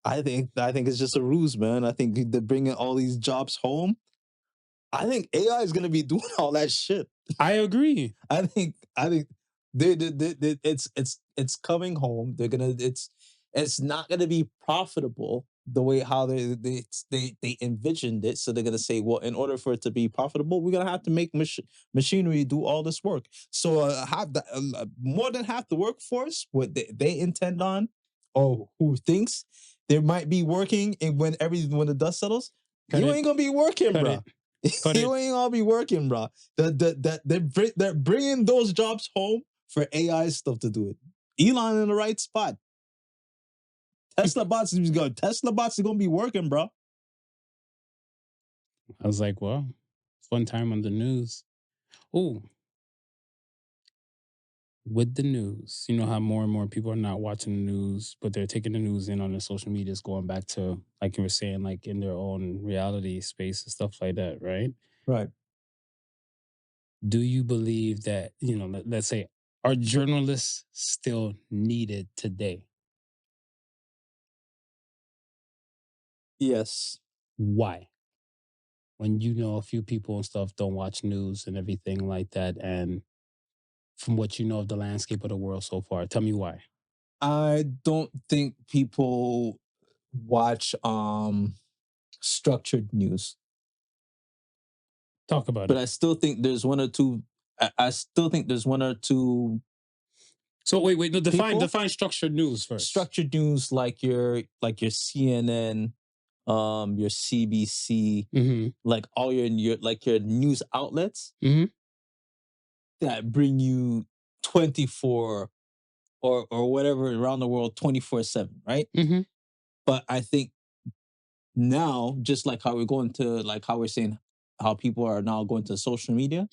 it's just a ruse, man. I think they're bringing all these jobs home. I think AI is gonna be doing all that shit. I agree. I think it's coming home. They're gonna it's not gonna be profitable the way how they envisioned it. So they're gonna say, well, in order for it to be profitable, we're gonna have to make machinery do all this work. So more than half the workforce, what they intend on, or who thinks they might be working, and when the dust settles, you ain't gonna be working, bro. You ain't gonna be working, bro. They're bringing those jobs home for AI stuff to do it. Elon in the right spot. Tesla bots is gonna be working, bro. I was like, well, fun time on the news. Oh, with the news, you know how more and more people are not watching the news, but they're taking the news in on their social medias, going back to, like you were saying, like in their own reality space and stuff like that, right? Right. Do you believe that, you know, let's say, are journalists still needed today? Yes. Why? When you know a few people and stuff don't watch news and everything like that, and from what you know of the landscape of the world so far, tell me why. I don't think people watch structured news. Talk about But it. I still think there's one or two. I still think there's one or two. So wait, no, define structured news first. Structured news like your CNN, your CBC, like all your news outlets that bring you 24 or whatever around the world 24/7, right? But I think now, just like how we're going to, like how we're saying how people are now going to social media,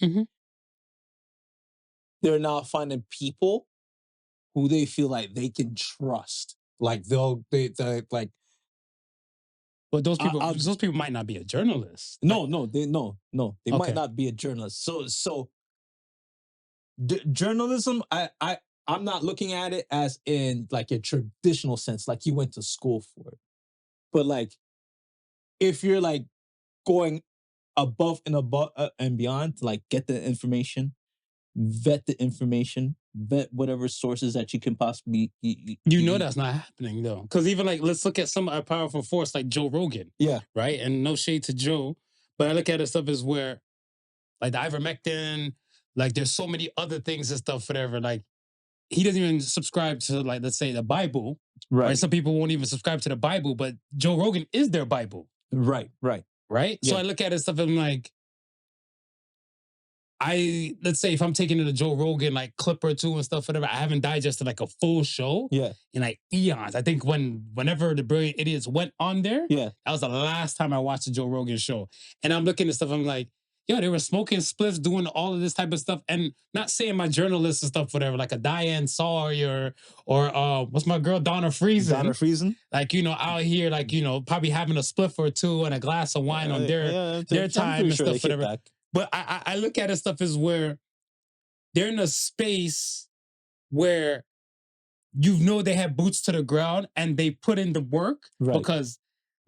they're now finding people who they feel like they can trust. Like they like. But those people might not be a journalist. No, they might not be a journalist. So journalism, I'm not looking at it as in like a traditional sense, like you went to school for it. But like, if you're like going above and beyond to like get the information, vet whatever sources that you can possibly. You know that's not happening though, because even like, let's look at some of a powerful force like Joe Rogan. Yeah. Right. And no shade to Joe, but I look at it stuff as where, like the ivermectin, like there's so many other things and stuff, whatever. Like he doesn't even subscribe to, like, let's say the Bible. Right. Some people won't even subscribe to the Bible, but Joe Rogan is their Bible. Right. Yeah. So I look at it stuff and I'm like, let's say if I'm taking it to Joe Rogan, like clip or two and stuff, whatever, I haven't digested like a full show in like eons. I think whenever the Brilliant Idiots went on there, that was the last time I watched the Joe Rogan show. And I'm looking at stuff, I'm like, yo, they were smoking spliffs, doing all of this type of stuff, and not saying my journalists and stuff, whatever, like a Diane Sawyer or what's my girl, Donna Friesen. Like, you know, out here, like, you know, probably having a spliff or two and a glass of wine on their time and stuff, whatever. But I look at it stuff as where they're in a space where you know they have boots to the ground and they put in the work because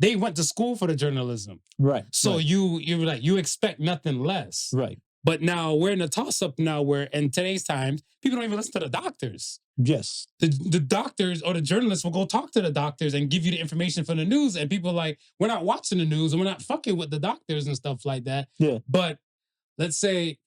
they went to school for the journalism. Right. So right. you expect nothing less. Right. But now we're in a toss-up now where in today's times, people don't even listen to the doctors. Yes. The doctors or the journalists will go talk to the doctors and give you the information from the news. And people are like, we're not watching the news and we're not fucking with the doctors and stuff like that. Yeah. But let's say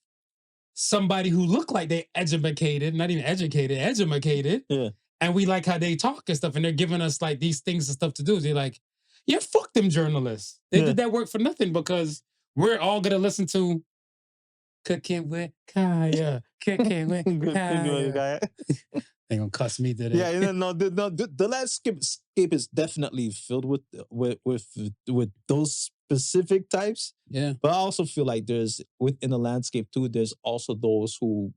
somebody who look like they educated, not even educated. Yeah. And we like how they talk and stuff. And they're giving us like these things and stuff to do. They're like, yeah, fuck them journalists. They did that work for nothing because we're all going to listen to Cooking with Kaya. Cooking with Kaya. They gonna cuss me today. Yeah, the landscape is definitely filled with those specific types. Yeah. But I also feel like there's within the landscape too, there's also those who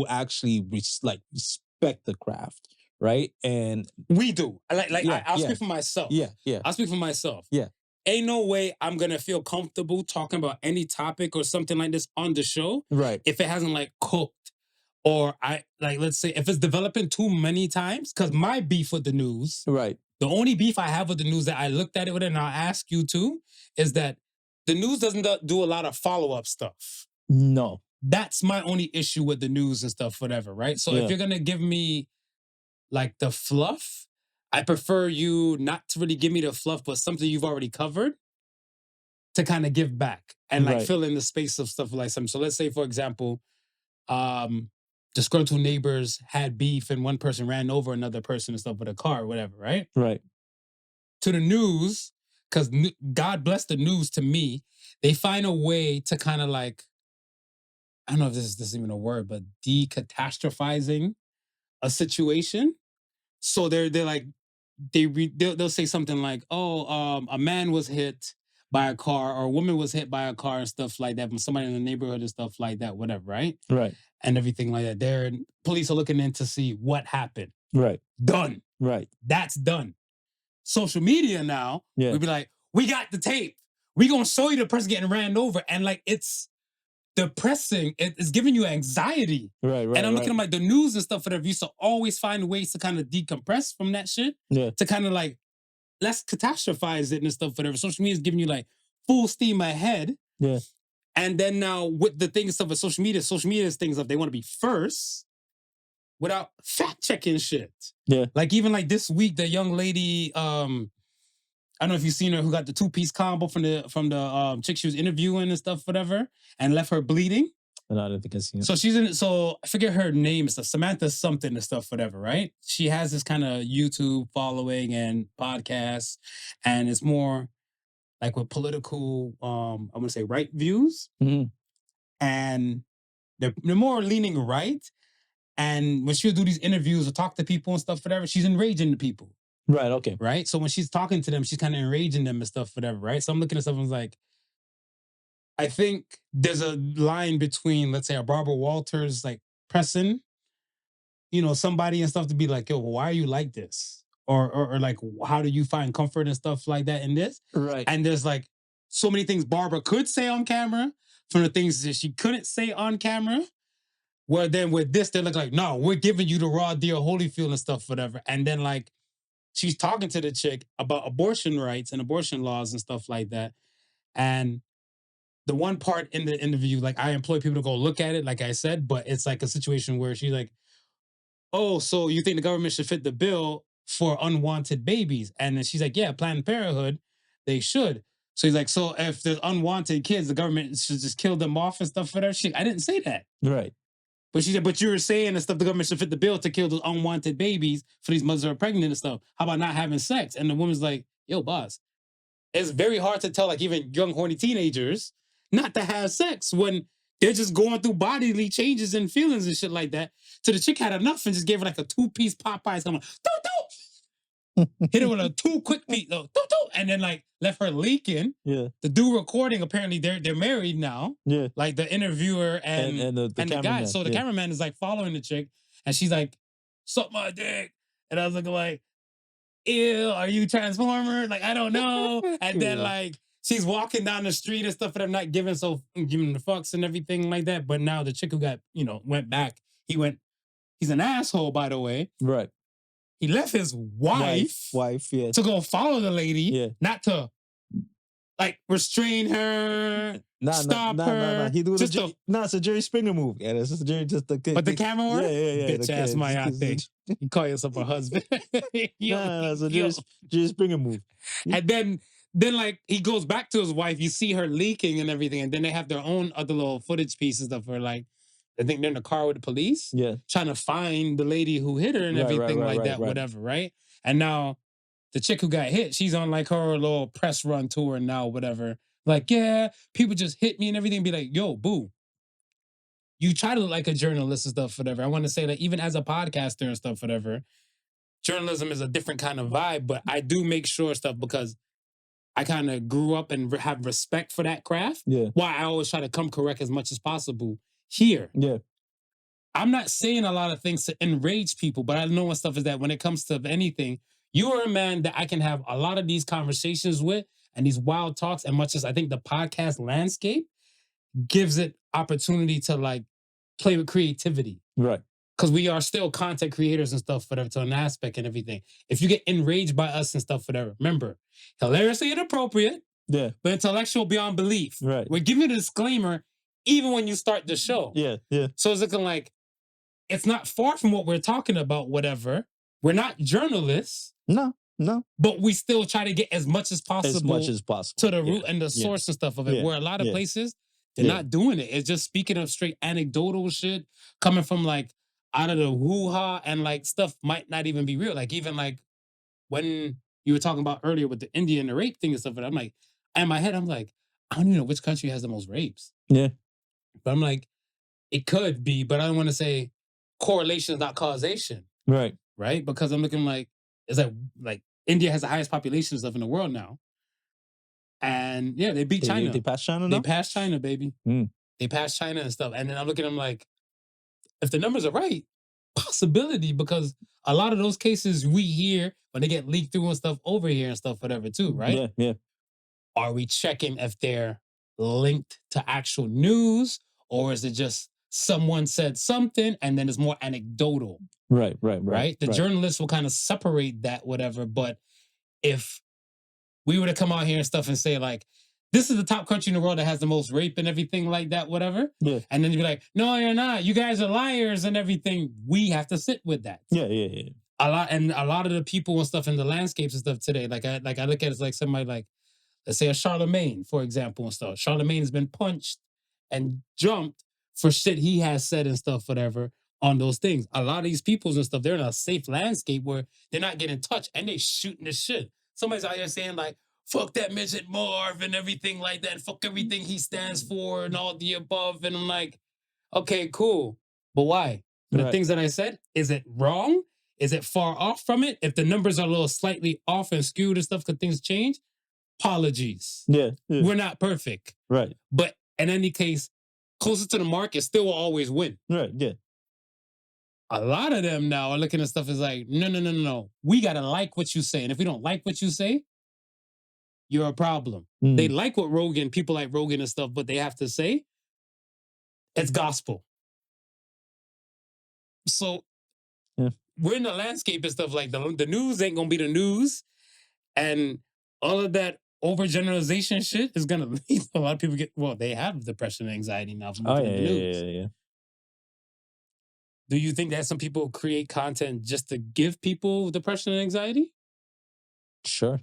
actually respect the craft, right? And we do. I'll speak for myself. Yeah. I'll speak for myself. Yeah. Ain't no way I'm gonna feel comfortable talking about any topic or something like this on the show. Right. If it hasn't like cooked, or let's say if it's developing too many times, because my beef with the news, right. The only beef I have with the news that I looked at it with, and I'll ask you too, is that the news doesn't do a lot of follow-up stuff. No. That's my only issue with the news and stuff, whatever, right? So if you're gonna give me like the fluff, I prefer you not to really give me the fluff, but something you've already covered to kind of give back and like fill in the space of stuff like something. So let's say, for example, disgruntled neighbors had beef and one person ran over another person and stuff with a car or whatever, right? Right. To the news, because God bless the news to me, they find a way to kind of like, I don't know if this is even a word, but decatastrophizing a situation. So they're like, they'll say something like, oh, a man was hit by a car or a woman was hit by a car and stuff like that from somebody in the neighborhood and stuff like that, whatever, right? Right. And everything like that. Police are looking in to see what happened. Right. Done. Right. That's done. Social media now, we'll be like, we got the tape. We gonna show you the person getting ran over. And like, it's depressing. It's giving you anxiety. Right. And I'm looking at like the news and stuff, whatever. You used to always find ways to kind of decompress from that shit. Yeah. To kind of like, let's catastrophize it and stuff, whatever. Social media is giving you like full steam ahead. Yeah. And then now with the things stuff with social media is things of they want to be first without fact checking shit. Yeah. Like even like this week, the young lady, I don't know if you've seen her, who got the 2-piece combo from the chick she was interviewing and stuff, whatever, and left her bleeding. No, I don't think I've seen it. So she's in. So I forget her name. It's Samantha something and stuff, whatever. Right? She has this kind of YouTube following and podcasts, and it's more like with political, I'm gonna say right views, and they're more leaning right. And when she'll do these interviews or talk to people and stuff, whatever, she's enraging the people. Right. Okay. Right. So when she's talking to them, she's kind of enraging them and stuff, whatever. Right. So I'm looking at stuff and was like, I think there's a line between, let's say, a Barbara Walters like pressing, somebody and stuff to be like, yo, why are you like this? Or like, how do you find comfort and stuff like that in this? Right. And there's like so many things Barbara could say on camera from the things that she couldn't say on camera. Where then with this, they look like, no, we're giving you the raw deal, Holyfield and stuff, whatever. And then like, she's talking to the chick about abortion rights and abortion laws and stuff like that. And the one part in the interview, like I employ people to go look at it, like I said, but it's like a situation where she's like, oh, so you think the government should fit the bill for unwanted babies? And then she's like, yeah, Planned Parenthood, they should. So he's like, so if there's unwanted kids, the government should just kill them off and stuff, whatever. I didn't say that. Right. But she said, but you were saying and stuff, the government should fit the bill to kill those unwanted babies for these mothers that are pregnant and stuff. How about not having sex? And the woman's like, yo, boss, it's very hard to tell, like even young, horny teenagers not to have sex when they're just going through bodily changes and feelings and shit like that. So the chick had enough and just gave her like a 2-piece Popeyes coming, hit her with a 2 quick piece, and then like left her leaking. Yeah. The dude recording, apparently they're married now. Yeah. Like the interviewer and the guy. So the cameraman is like following the chick and she's like, suck my dick. And I was looking like, ew, are you Transformer? Like, I don't know. And then like, she's walking down the street and stuff, and I'm not giving the fucks and everything like that. But now the chick who got, went back, he's an asshole, by the way. Right. He left his wife yeah. to go follow the lady, Yeah. not to like restrain her, stop her. He doing it's a Jerry Springer move. Yeah, it's just Jerry, just the kid. But the camera work? Yeah. Bitch ass mayate. You call yourself a husband. It's a Jerry Springer move. And then like he goes back to his wife. You see her leaking and everything, and then they have their own other little footage pieces of her like. I think they're in the car with the police, trying to find the lady who hit her and everything whatever, right? And now the chick who got hit, she's on like her little press run tour now, whatever. Like, yeah, people just hit me and everything. Be like, yo, boo. You try to look like a journalist and stuff, whatever. I want to say that even as a podcaster and stuff, whatever, journalism is a different kind of vibe, but I do make sure stuff because I kind of grew up and have respect for that craft. Yeah. Why I always try to come correct as much as possible here. Yeah. I'm not saying a lot of things to enrage people, but I know what stuff is that when it comes to anything, you are a man that I can have a lot of these conversations with and these wild talks, and much as I think the podcast landscape gives it opportunity to like play with creativity. Right. Because we are still content creators and stuff, whatever, to an aspect and everything. If you get enraged by us and stuff, whatever, remember, hilariously inappropriate, but intellectual beyond belief. Right. We're giving you a disclaimer even when you start the show. Yeah. So it's looking like it's not far from what we're talking about, whatever. We're not journalists. No. But we still try to get as much as possible. As much as possible. To the root and the source and stuff of it. Where a lot of places, they're not doing it. It's just speaking of straight anecdotal shit coming from like out of the hoo-ha and like stuff might not even be real. Like even like when you were talking about earlier with the Indian and the rape thing and stuff, and I'm like, in my head, I'm like, I don't even know which country has the most rapes. Yeah. But I'm like, it could be, but I don't want to say correlation is not causation. Right. Right? Because I'm looking like, it's like India has the highest population and stuff in the world now. And yeah, they beat China. They passed China now? They passed China, baby. They passed China and stuff. And then I'm looking at them like, if the numbers are right, possibility, because a lot of those cases we hear when they get leaked through and stuff over here and stuff, whatever too, right? Yeah. Are we checking if they're linked to actual news, or is it just someone said something and then it's more anecdotal? Right. The journalists will kind of separate that, whatever. But if we were to come out here and stuff and say like, this is the top country in the world that has the most rape and everything like that, whatever. Yeah. And then you'd be like, no, you're not. You guys are liars and everything. We have to sit with that. Yeah. A lot of the people and stuff in the landscapes and stuff today, like I look at it as like somebody like, let's say a Charlemagne, for example, and stuff. Charlemagne has been punched and jumped for shit he has said and stuff, whatever, on those things. A lot of these peoples and stuff, they're in a safe landscape where they're not getting touched and they shooting the shit. Somebody's out here saying like, fuck that midget Marv and everything like that, and fuck everything he stands for and all the above. And I'm like, okay, cool. But why? For the things that I said, is it wrong? Is it far off from it? If the numbers are a little slightly off and skewed and stuff, could things change? Apologies. Yeah. We're not perfect. Right. But in any case, closer to the mark, it still will always win. Right. Yeah. A lot of them now are looking at stuff as like, no. We got to like what you say. And if we don't like what you say, you're a problem. They like what people like Rogan and stuff, but they have to say, it's gospel. So we're in the landscape and stuff like the news ain't going to be the news. And all of that overgeneralization shit is going to lead a lot of people they have depression and anxiety now from the news. Yeah. Do you think that some people create content just to give people depression and anxiety? Sure.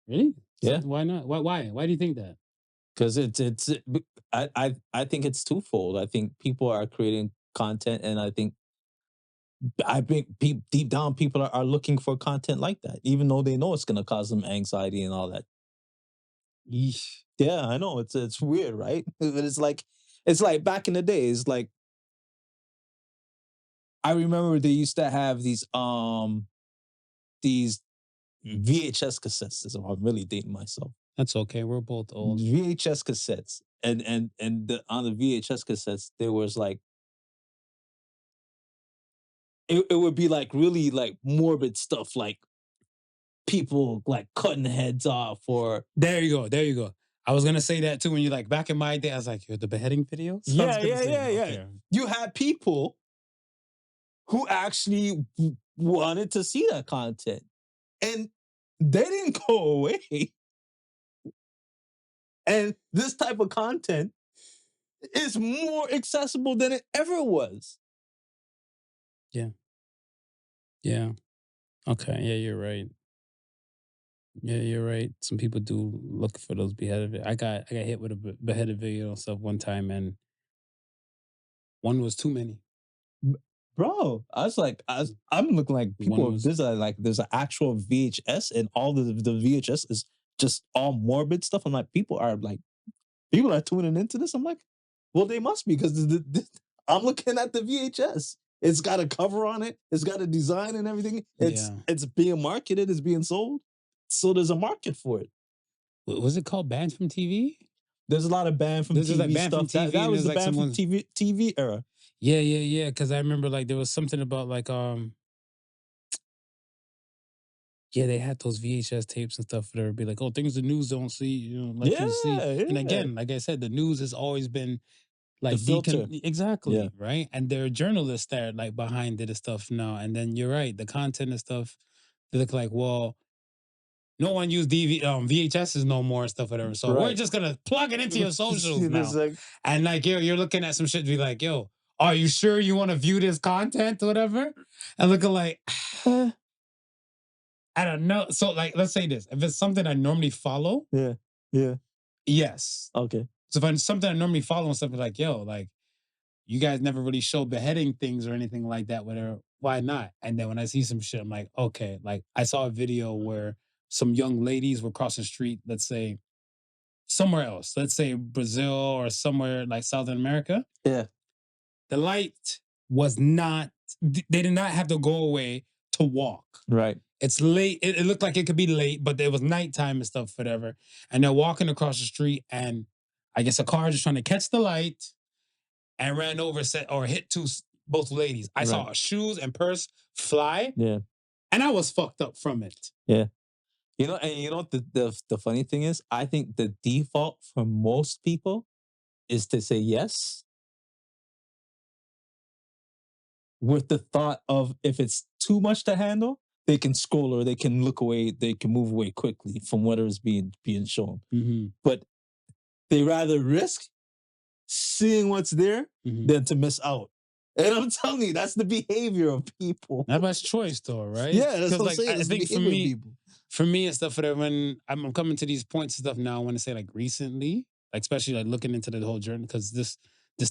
Really? Yeah. So why not? Why? Why do you think that? Because I think it's twofold. I think people are creating content, and I think deep down people are looking for content like that, even though they know it's going to cause them anxiety and all that. Yeesh. Yeah, I know it's weird, right? But it's like back in the days, like I remember they used to have these VHS cassettes. I'm really dating myself. That's okay. We're both old. VHS cassettes, and on the VHS cassettes there was like it would be like really like morbid stuff, like people like cutting heads off or. There you go. I was gonna say that too when you like back in my day. I was like, the beheading videos. Yeah. You had people who actually wanted to see that content. And they didn't go away. And this type of content is more accessible than it ever was. Yeah. Okay. Yeah, you're right. Yeah, you're right. Some people do look for those beheaded. I got hit with a beheaded video and stuff one time, and one was too many. Bro, I'm looking like people. There's an actual VHS, and all the VHS is just all morbid stuff. I'm like, people are tuning into this. I'm like, well, they must be, because I'm looking at the VHS. It's got a cover on it. It's got a design and everything. It's being marketed. It's being sold. So there's a market for it. Was it called banned from TV? There's a lot of banned from TV like banned stuff. From TV, that was the banned from TV era. Yeah. Because I remember there was something about they had those VHS tapes and stuff that would be like, oh, things the news don't see, you see. And again, like I said, the news has always been like the filter. Exactly, right? And there are journalists that are behind it and stuff now. And then you're right, the content and stuff, they look like, well, no one used VHSs no more and stuff, whatever. So we're just gonna plug it into your socials now. And you're looking at some shit, be like, yo, are you sure you want to view this content or whatever? And looking like, I don't know. So let's say this: if it's something I normally follow, yes, okay. So if it's something I normally follow and stuff, like, yo, you guys never really show beheading things or anything like that, whatever. Why not? And then when I see some shit, I'm like, okay. I saw a video where some young ladies were crossing the street, let's say somewhere else, let's say Brazil or somewhere like Southern America. Yeah. The light was not, they did not have to go away to walk. Right. It's late. It looked like it could be late, but it was nighttime and stuff, whatever. And they're walking across the street, and I guess a car just trying to catch the light and ran over, or hit both ladies. I saw shoes and purse fly. Yeah. And I was fucked up from it. Yeah. The funny thing is, I think the default for most people is to say yes, with the thought of, if it's too much to handle, they can scroll, or they can look away, they can move away quickly from whatever is being shown. Mm-hmm. But they rather risk seeing what's there than to miss out. And I'm telling you, that's the behavior of people. That's choice, though, right? Yeah, that's what I'm saying. I think for me and stuff, when I'm coming to these points and stuff now, I want to say recently, especially looking into the whole journey, because this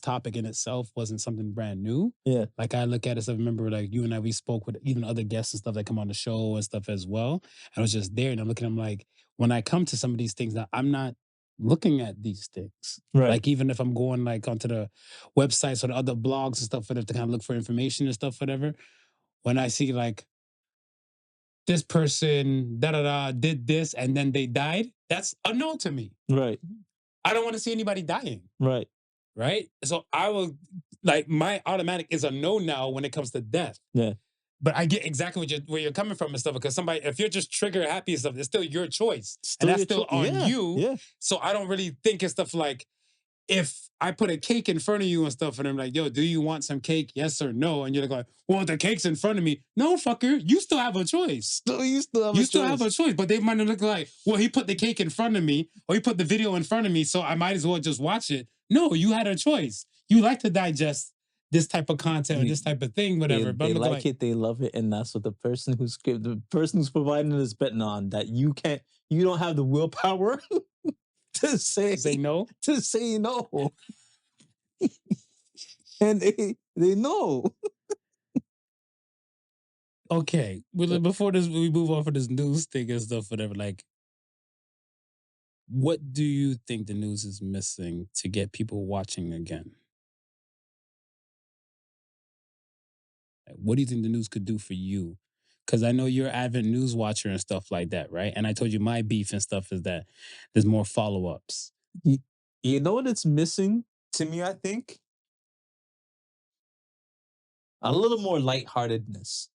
topic in itself wasn't something brand new. Yeah. I look at it, I remember you and I, we spoke with even other guests and stuff that come on the show and stuff as well. I was just there, and I'm looking at them like, when I come to some of these things, now I'm not looking at these things. Right. Even if I'm going onto the websites or the other blogs and stuff, whatever, to kind of look for information and stuff, whatever. When I see this person did this and then they died, that's a no to me. Right. I don't want to see anybody dying. Right. Right? So I will, my automatic is a no now when it comes to death. Yeah. But I get exactly where you're coming from and stuff, because if you're just trigger happy and stuff, it's still your choice. And that's still on you. Yeah. So I don't really think it's stuff like, if I put a cake in front of you and stuff, and I'm like, yo, do you want some cake? Yes or no? And you're like, well, the cake's in front of me. No, fucker, you still have a choice. You still have a choice. But they might look like, well, he put the cake in front of me, or he put the video in front of me, so I might as well just watch it. No, you had a choice. You like to digest this type of content or this type of thing, whatever. They like it, they love it, and that's what the person who's providing it is betting on. That you don't have the willpower to say no. To say no. And they know. Okay. Before we move on for this news thing and stuff, whatever, what do you think the news is missing to get people watching again? What do you think the news could do for you? Because I know you're an avid news watcher and stuff like that, right? And I told you my beef and stuff is that there's more follow-ups. You know what it's missing to me, I think? A little more lightheartedness.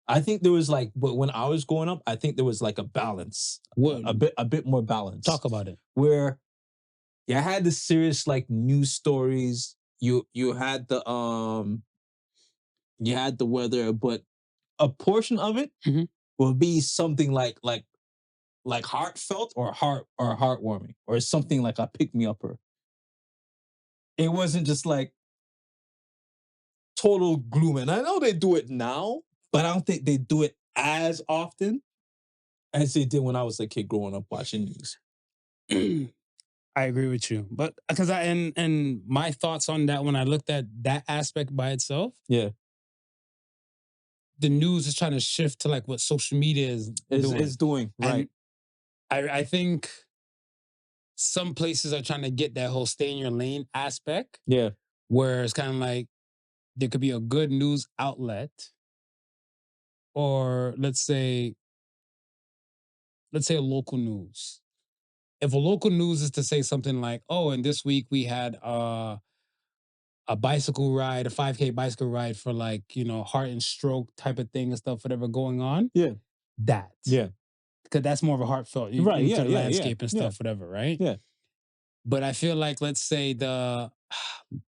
I think there was when I was growing up, I think there was a balance. What? A bit more balance. Talk about it. Where you had the serious news stories. You had the you had the weather, but a portion of it Mhm. will be something like heartfelt or heartwarming or something like a pick me upper. It wasn't just like total gloom. And I know they do it now, but I don't think they do it as often as they did when I was a kid growing up watching news. I agree with you, but because and my thoughts on that when I looked at that aspect by itself, Yeah, the news is trying to shift to like what social media is doing. is doing right. And I think some places are trying to get that whole stay in your lane aspect, Yeah, where it's kind of like there could be a good news outlet, or let's say a local news. If a local news is to say something like, "Oh, and this week we had a bicycle ride, a 5K bicycle ride for like, heart and stroke type of thing and stuff, whatever going on." yeah, That. yeah, Because that's more of a heartfelt right. into Yeah, the yeah, landscape and yeah, stuff, whatever, right? yeah, But I feel like, let's say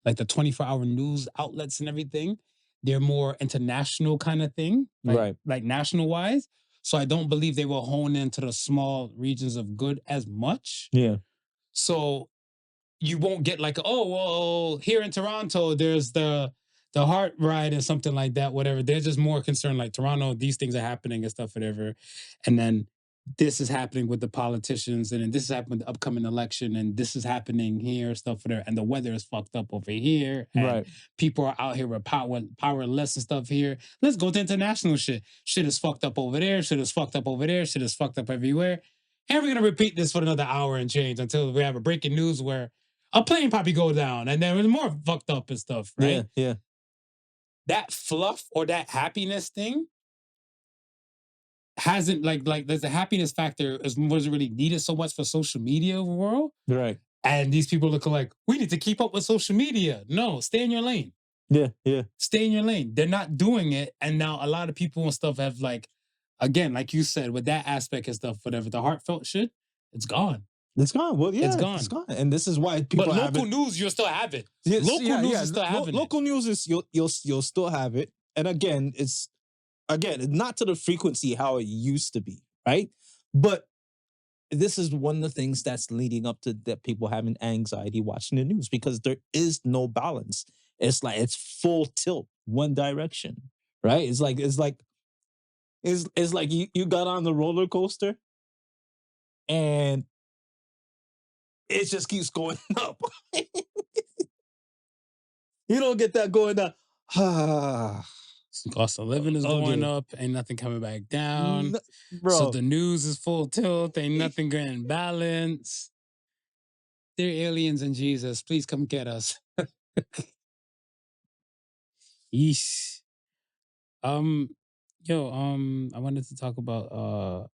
like the 24-hour news outlets and everything, they're more international kind of thing, right. like national wise. So I don't believe they will hone into the small regions of good as much. Yeah, So you won't get like, oh, well, here in Toronto, there's the heart ride and something like that, whatever. They're just more concerned like Toronto, these things are happening and stuff, whatever. And then this is happening with the politicians, and then this is happening with the upcoming election, and this is happening here, stuff whatever. And the weather is fucked up over here, and right. people are out here with powerless and stuff here. Let's go to international shit. Shit is fucked up over there. Shit is fucked up over there. Shit is fucked up everywhere. And we're gonna repeat this for another hour and change until we have a breaking news where a plane probably go down, and then it's more fucked up and stuff, right? Yeah, yeah, That fluff or that happiness thing hasn't like there's a happiness factor wasn't really needed so much for social media world. right. And these people look like, we need to keep up with social media. No, stay in your lane. Yeah, yeah. Stay in your lane. They're not doing it. And now a lot of people and stuff have like, again, like you said, with that aspect and stuff, whatever, the heartfelt shit, it's gone. It's gone. Well, yeah, It's gone. It's gone. And this is why people But have local it. news, you'll still have it. Yes, Local news is still having it. Local news is you'll still have it. And again, it's not to the frequency how it used to be, right? But this is one of the things that's leading up to that people having anxiety watching the news because there is no balance. It's like it's full tilt, one direction, right? It's like you got on the roller coaster and it just keeps going up. You don't get that going down. Cost of living is going up. Ain't nothing coming back down. Bro. So the news is full tilt. Ain't nothing getting balance. They're aliens and Jesus. Please come get us. Yeesh. I wanted to talk about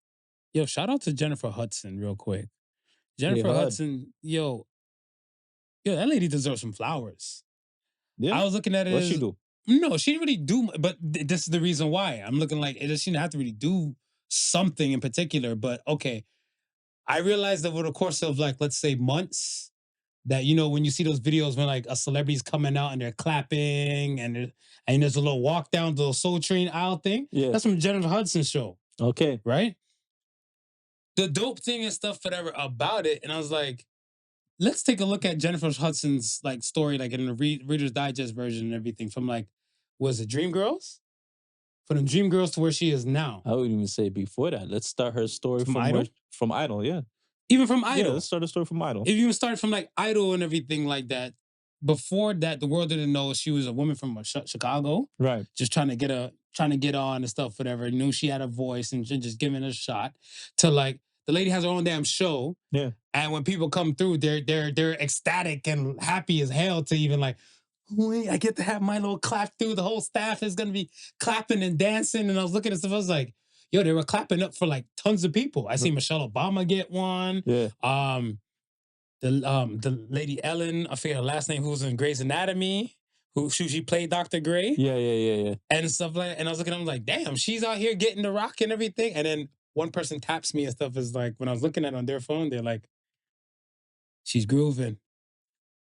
shout out to Jennifer Hudson real quick. Jennifer Hudson, that lady deserves some flowers. Yeah. I was looking at it. What she do? No, she didn't really do, but this is the reason why. I'm looking like she didn't have to really do something in particular, but okay. I realized over the course of like, let's say months, that, when you see those videos when like a celebrity's coming out and they're clapping and there's a little walk down the Soul Train aisle thing. Yeah. That's from Jennifer Hudson's show. Okay. Right? The dope thing and stuff, whatever, about it, and I was like, let's take a look at Jennifer Hudson's like story, like in the Reader's Digest version and everything from like, was it Dreamgirls? From the Dreamgirls to where she is now. I wouldn't even say before that. Let's start her story from Idol? From Idol, yeah. Even from Idol. Yeah, let's start a story from Idol. If you even started from like Idol and everything like that, before that, the world didn't know she was a woman from Chicago. Right. Just trying to get on and stuff, whatever. Knew she had a voice and just giving it a shot. To like, the lady has her own damn show. Yeah. And when people come through, they're ecstatic and happy as hell to even like, wait, I get to have my little clap through. The whole staff is gonna be clapping and dancing. And I was looking at stuff, I was like, yo, they were clapping up for like tons of people. I see Michelle Obama get one. Yeah. The lady Ellen, I forget her last name, who was in Grey's Anatomy, she played Dr. Grey. Yeah. And stuff like that. And I was looking at them like, damn, she's out here getting the rock and everything. And then one person taps me and stuff is like, when I was looking at it on their phone, they're like, she's grooving.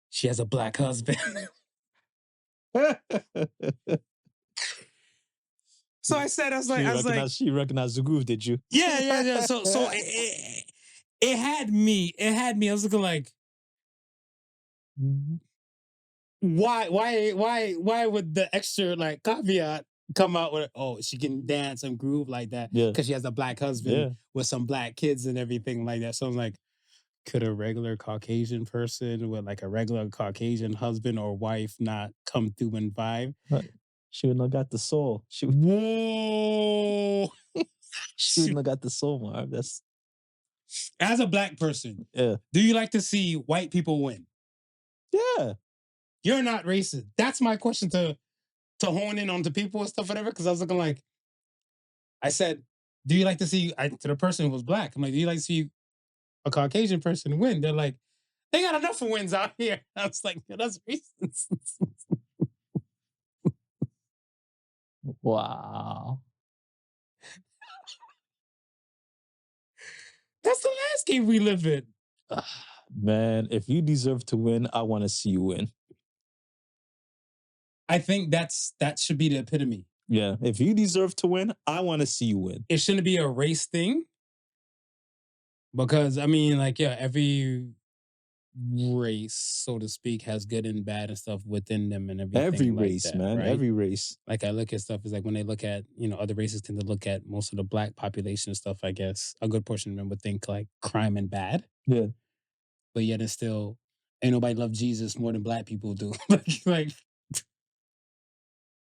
She has a black husband. So I said, I was like, she recognized the groove, did you? yeah. So it had me. I was looking like, why would the extra like caveat come out with, oh, she can dance and groove like that because she has a black husband with some black kids and everything like that. So I'm like, could a regular Caucasian person with like a regular Caucasian husband or wife not come through and vibe? She wouldn't have got the soul. Whoa. She wouldn't have got the soul, Marv. That's as a black person. Yeah. Do you like to see white people win? Yeah. You're not racist. That's my question to hone in on to people and stuff, whatever. Because I was looking like, I said, do you like to see, to the person who was black, I'm like, do you like to see a Caucasian person win? They're like, they got enough of wins out here. I was like, that's racist. Wow. That's the landscape we live in. Man, if you deserve to win, I want to see you win. I think that should be the epitome. Yeah. If you deserve to win, I want to see you win. It shouldn't be a race thing. Because, I mean, like, yeah, every race, so to speak, has good and bad and stuff within them and everything. Every like race, that, man. right? Every race. Like, I look at stuff, is like when they look at, other races tend to look at most of the black population and stuff, I guess. A good portion of them would think, like, crime and bad. Yeah. But yet it's still, ain't nobody love Jesus more than black people do. like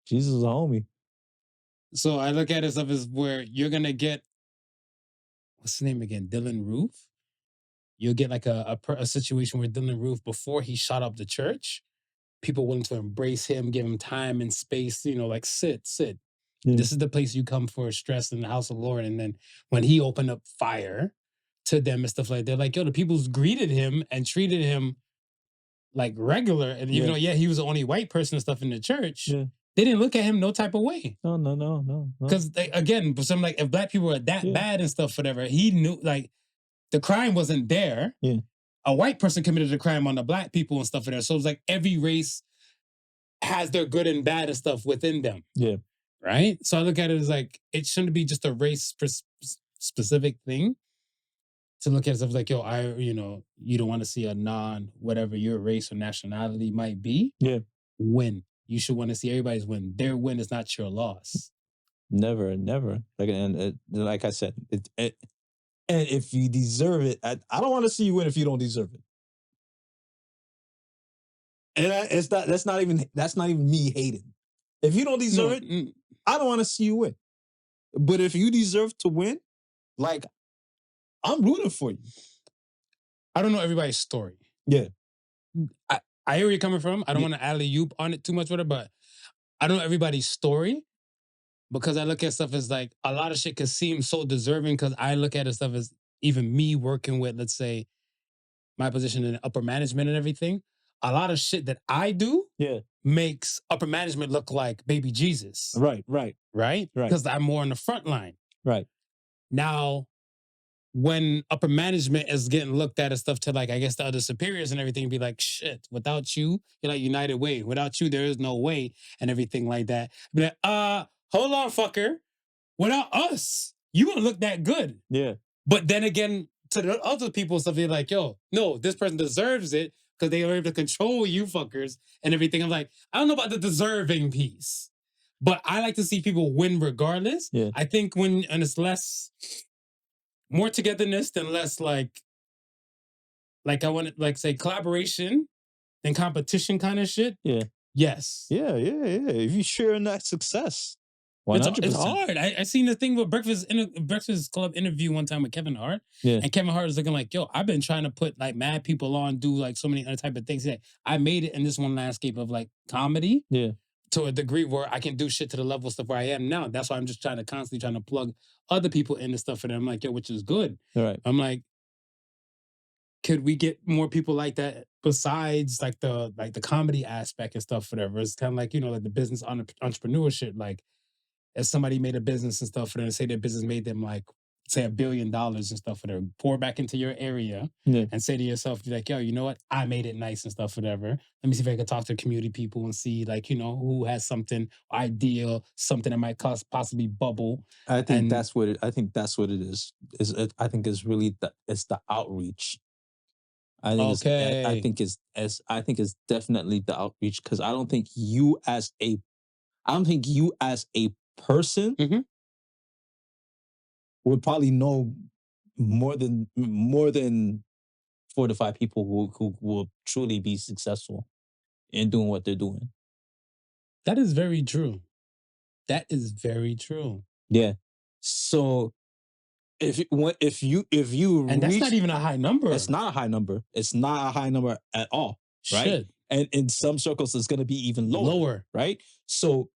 Jesus is a homie. So I look at it stuff as where you're going to get, what's his name again? Dylan Roof. You'll get like a situation where Dylan Roof, before he shot up the church, people willing to embrace him, give him time and space, like sit. Yeah. This is the place you come for stress in the house of the Lord. And then when he opened up fire to them and stuff like that, like, yo, the people's greeted him and treated him like regular. And even though, he was the only white person and stuff in the church, they didn't look at him no type of way. No. Because again, for some, like, if black people were that bad and stuff, whatever, he knew, like, the crime wasn't there. Yeah. A white person committed a crime on the black people and stuff there. So it's like every race has their good and bad and stuff within them. Yeah. Right? So I look at it as like, it shouldn't be just a race specific thing. To look at stuff like, yo, you don't want to see a whatever your race or nationality might be. Yeah. Win. You should want to see everybody's win. Their win is not your loss. Never. Like I said, and if you deserve it, I don't want to see you win if you don't deserve it. And that's not even me hating. If you don't deserve it, I don't want to see you win. But if you deserve to win, like, I'm rooting for you. I don't know everybody's story. Yeah. I hear where you're coming from. I don't want to alley-oop on it too much with it, but I don't know everybody's story. Because I look at stuff as like a lot of shit could seem so deserving, because I look at it stuff as even me working with, let's say, my position in upper management and everything. A lot of shit that I do makes upper management look like baby Jesus. Right. Because I'm more on the front line. Right. Now, when upper management is getting looked at as stuff to, like, I guess the other superiors and everything, be like, shit, without you, you're like United Way. Without you, there is no way, and everything like that. Be like, hold on, fucker. Without us, you wouldn't look that good. Yeah. But then again, to the other people, stuff, they're like, yo, no, this person deserves it because they are able to control you fuckers and everything. I'm like, I don't know about the deserving piece, but I like to see people win regardless. Yeah. I think and it's less, more togetherness than less like I want to, like, say, collaboration and competition kind of shit. Yeah. Yes. Yeah. If you share in that success. 100%. It's hard. I seen the thing with Breakfast Club interview one time with Kevin Hart. Yeah. And Kevin Hart was looking like, yo, I've been trying to put like mad people on, do like so many other type of things. I made it in this one landscape of like comedy. Yeah. To a degree where I can do shit to the level of stuff where I am now. That's why I'm just constantly plug other people into stuff for them. I'm like, yo, which is good. All right. I'm like, could we get more people like that besides like the comedy aspect and stuff, whatever? It's kind of like, like the business entrepreneurship. Like, if somebody made a business and stuff for them, say their business made them like say $1 billion and stuff, whatever, pour back into your area and say to yourself, like, yo, you know what? I made it nice and stuff, whatever. Let me see if I can talk to community people and see, like, you know, who has something ideal, something that might possibly bubble. I think that's what it is. I think it's really it's the outreach. I think it's definitely the outreach, because I don't think you as a person would probably know more than 4 to 5 people who will truly be successful in doing what they're doing. That is very true. That is very true. Yeah. So if you and that's not even a high number. It's not a high number. It's not a high number at all, right? Shit. And in some circles, it's going to be even lower, right? So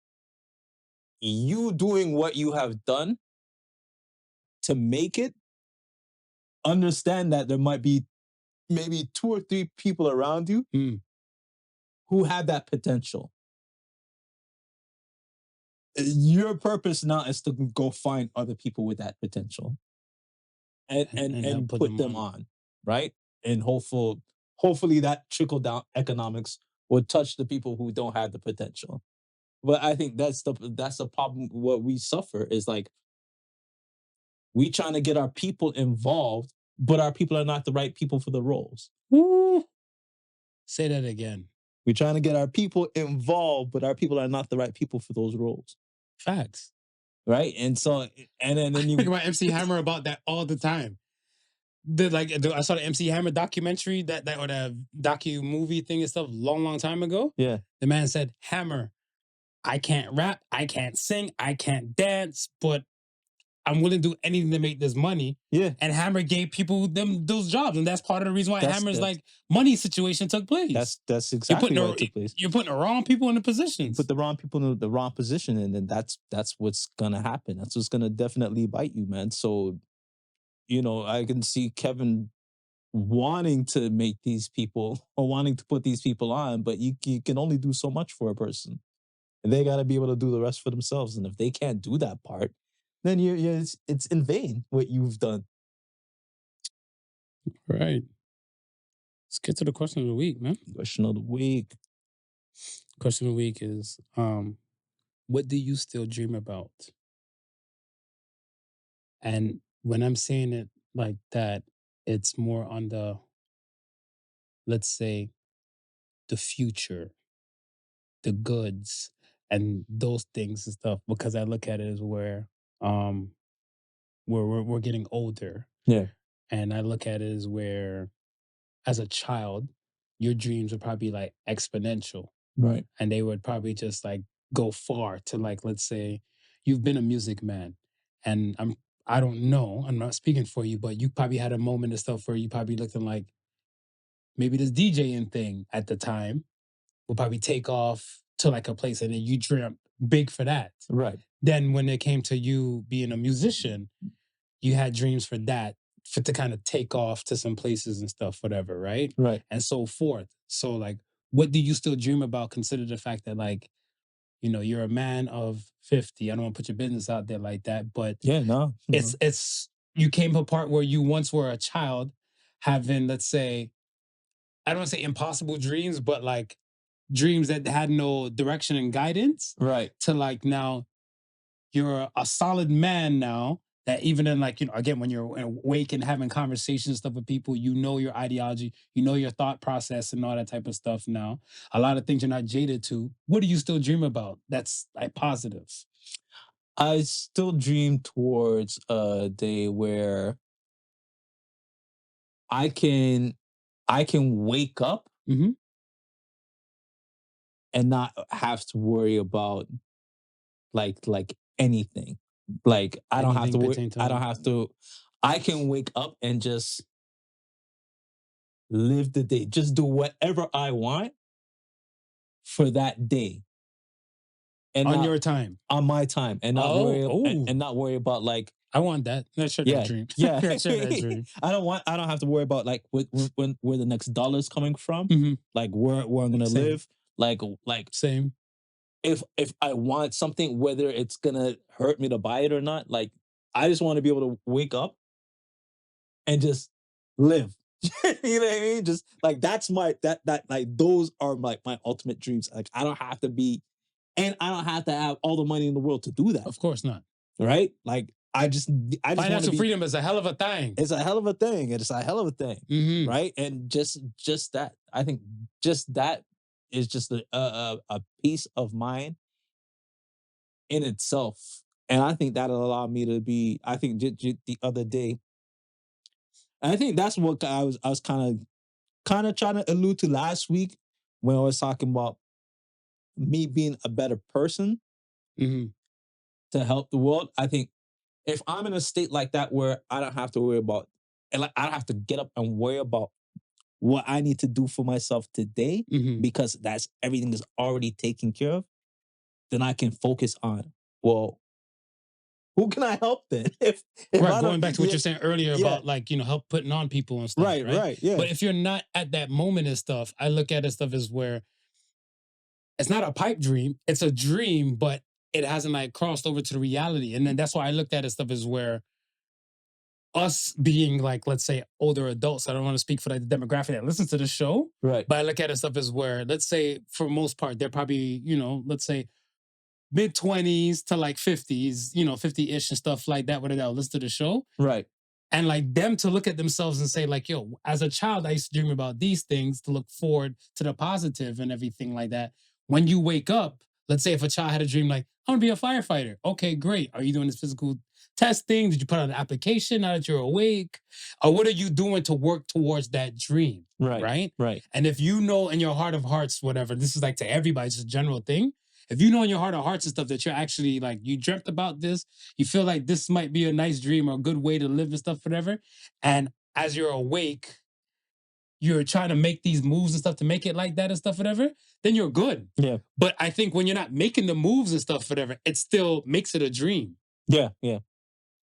you doing what you have done to make it, understand that there might be maybe 2 or 3 people around you who have that potential. Your purpose now is to go find other people with that potential and put them on, right? And hopefully that trickle down economics will touch the people who don't have the potential. But I think that's the problem. What we suffer is, like, we trying to get our people involved, but our people are not the right people for the roles. Woo. Say that again. We're trying to get our people involved, but our people are not the right people for those roles. Facts. Right? And so, and then you think about MC Hammer about that all the time. I saw the MC Hammer documentary or the docu movie thing and stuff long time ago. Yeah. The man said, Hammer, I can't rap, I can't sing, I can't dance, but I'm willing to do anything to make this money. Yeah. And Hammer gave people those jobs. And that's part of the reason why Hammer's money situation took place. That's exactly what took place. You're putting the wrong people in the positions. Put the wrong people in the wrong position, and then that's what's gonna happen. That's what's gonna definitely bite you, man. So, you know, I can see Kevin wanting to make these people or wanting to put these people on, but you can only do so much for a person. And they gotta be able to do the rest for themselves. And if they can't do that part, then it's in vain what you've done. Right. Let's get to the question of the week, man. Question of the week. Question of the week is, what do you still dream about? And when I'm saying it like that, it's more on the, let's say, the future, the goods, and those things and stuff. Because I look at it as where we're getting older. Yeah. And I look at it as where, as a child, your dreams would probably be like exponential. Right. And they would probably just like go far to, like, let's say you've been a music man, and I don't know, I'm not speaking for you, but you probably had a moment of stuff where you probably looked at, like, maybe this DJing thing at the time will probably take off to like a place, and then you dreamt big for that. Right. Then when it came to you being a musician, you had dreams for that, to kind of take off to some places and stuff, whatever, right? Right. And so forth. So, like, what do you still dream about? Consider the fact that, like, you know, you're a man of 50. I don't want to put your business out there like that, but yeah, no. It's you came to a part where you once were a child having, let's say, I don't want to say impossible dreams, but like dreams that had no direction and guidance. Right. To, like, now you're a solid man now, that even in, like, you know, again, when you're awake and having conversations and stuff with people, you know your ideology, you know your thought process and all that type of stuff now. A lot of things you're not jaded to. What do you still dream about that's like positive? I still dream towards a day where I can wake up and not have to worry about like anything. Like, I don't have to worry. I can wake up and just live the day. Just do whatever I want for that day. And on your time. On my time. And not worry about, like, I want that. Let's share that dream. Yeah. Let's share that dream. I don't have to worry about, like, where the next dollar's coming from. Like, where I'm gonna live. Like same. If I want something, whether it's gonna hurt me to buy it or not, like, I just want to be able to wake up and just live. You know what I mean? Just like that's my that like those are like my ultimate dreams. Like I don't have to be, and I don't have to have all the money in the world to do that. Of course not. Right? Like I just financial freedom is a hell of a thing. It's a hell of a thing. It's a hell of a thing. Mm-hmm. Right? And just that, I think just that is just a peace of mind in itself. And I think that'll allow me to be, I think the other day, and I think that's what I was kind of trying to allude to last week when I was talking about me being a better person to help the world. I think if I'm in a state like that where I don't have to worry about, and like I don't have to get up and worry about what I need to do for myself today, because that's everything is already taken care of, then I can focus on, well, who can I help then? If right, going back to what you're saying earlier about like, help putting on people and stuff. Right. Yeah. But if you're not at that moment and stuff, I look at it stuff as where it's not a pipe dream, it's a dream, but it hasn't like crossed over to the reality. And then that's why I looked at it stuff as where us being like, let's say, older adults, I don't want to speak for like the demographic that listens to the show, right? But I look at it stuff as where, let's say, for most part, they're probably, let's say, mid-20s to like 50s, 50-ish and stuff like that, whatever they'll listen to the show. Right. And like them to look at themselves and say like, yo, as a child, I used to dream about these things to look forward to the positive and everything like that. When you wake up, let's say if a child had a dream like, I want to be a firefighter. Okay, great. Are you doing this physical testing? Did you put out an application now that you're awake? Or what are you doing to work towards that dream? Right. And if you know in your heart of hearts, whatever, this is like to everybody, it's a general thing. If you know in your heart of hearts and stuff that you're actually like, you dreamt about this, you feel like this might be a nice dream or a good way to live and stuff, whatever. And as you're awake, you're trying to make these moves and stuff to make it like that and stuff, whatever, then you're good. Yeah. But I think when you're not making the moves and stuff, whatever, it still makes it a dream. Yeah.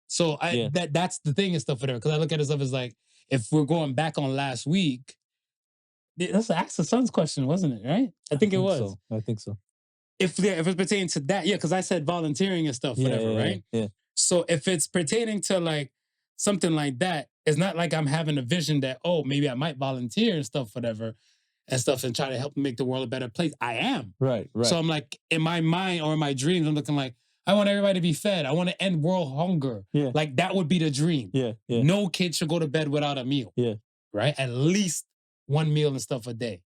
So that's the thing and stuff, whatever. Because I look at it stuff as like, if we're going back on last week, that's Ask the Sun's question, wasn't it? Right? I think it was. I think so. If it's pertaining to that, because I said volunteering and stuff, whatever, right? Yeah. So if it's pertaining to like something like that, it's not like I'm having a vision that, oh, maybe I might volunteer and stuff, whatever, and stuff, and try to help make the world a better place. I am. Right. So I'm like, in my mind or in my dreams, I'm looking like, I want everybody to be fed. I want to end world hunger. Yeah. Like that would be the dream. Yeah. No kid should go to bed without a meal. Yeah. Right? At least one meal and stuff a day.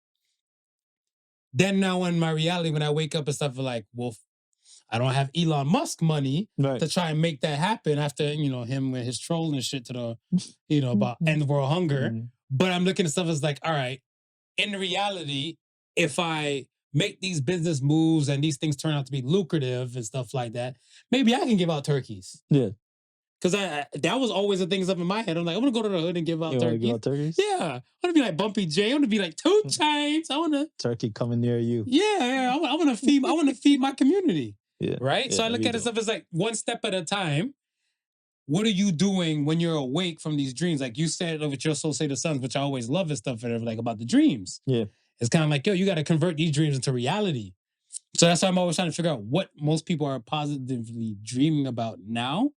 Then now in my reality, when I wake up and stuff, like, well, I don't have Elon Musk money to try and make that happen after, him with his trolling shit to the, about end world hunger. But I'm looking at stuff as like, all right, in reality, if I make these business moves and these things turn out to be lucrative and stuff like that, maybe I can give out turkeys. Yeah. Because that was always the things up in my head. I'm like, I want to go to the hood and give out turkeys. Give out turkeys? Yeah. I want to be like Bumpy J. I want to be like 2 Chainz. I want to turkey coming near you. Yeah. I want to feed. I want to feed my community. Yeah. Right. Yeah, so I look at it stuff as like one step at a time. What are you doing when you're awake from these dreams? Like you said with your Soul Say the Sons, which I always love and stuff, whatever, like about the dreams. Yeah. It's kind of like, yo, you got to convert these dreams into reality. So that's why I'm always trying to figure out what most people are positively dreaming about now,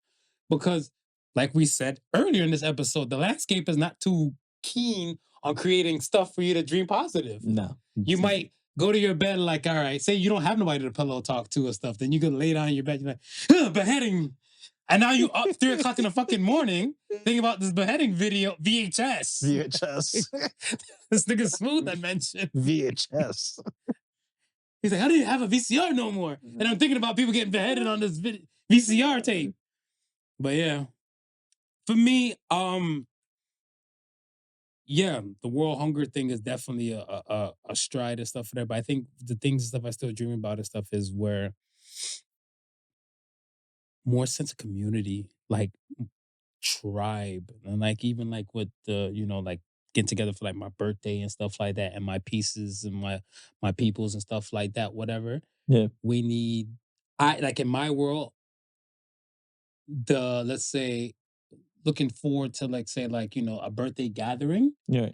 because. Like we said earlier in this episode, the landscape is not too keen on creating stuff for you to dream positive. No. You might go to your bed like, all right, say you don't have nobody to pillow talk to or stuff, then you can lay down in your bed, you're like, beheading. And now you up 3 o'clock in the fucking morning thinking about this beheading video, VHS. This nigga Smooth I mentioned. VHS. He's like, how do you have a VCR no more? And I'm thinking about people getting beheaded on this VCR tape. But yeah. For me, the world hunger thing is definitely a stride and stuff for that. But I think the things and stuff I still dream about and stuff is where more sense of community, like tribe, and like even like with the, like getting together for like my birthday and stuff like that, and my pieces and my peoples and stuff like that, whatever. Yeah. We need, like in my world, let's say, looking forward to like say like a birthday gathering. Yeah.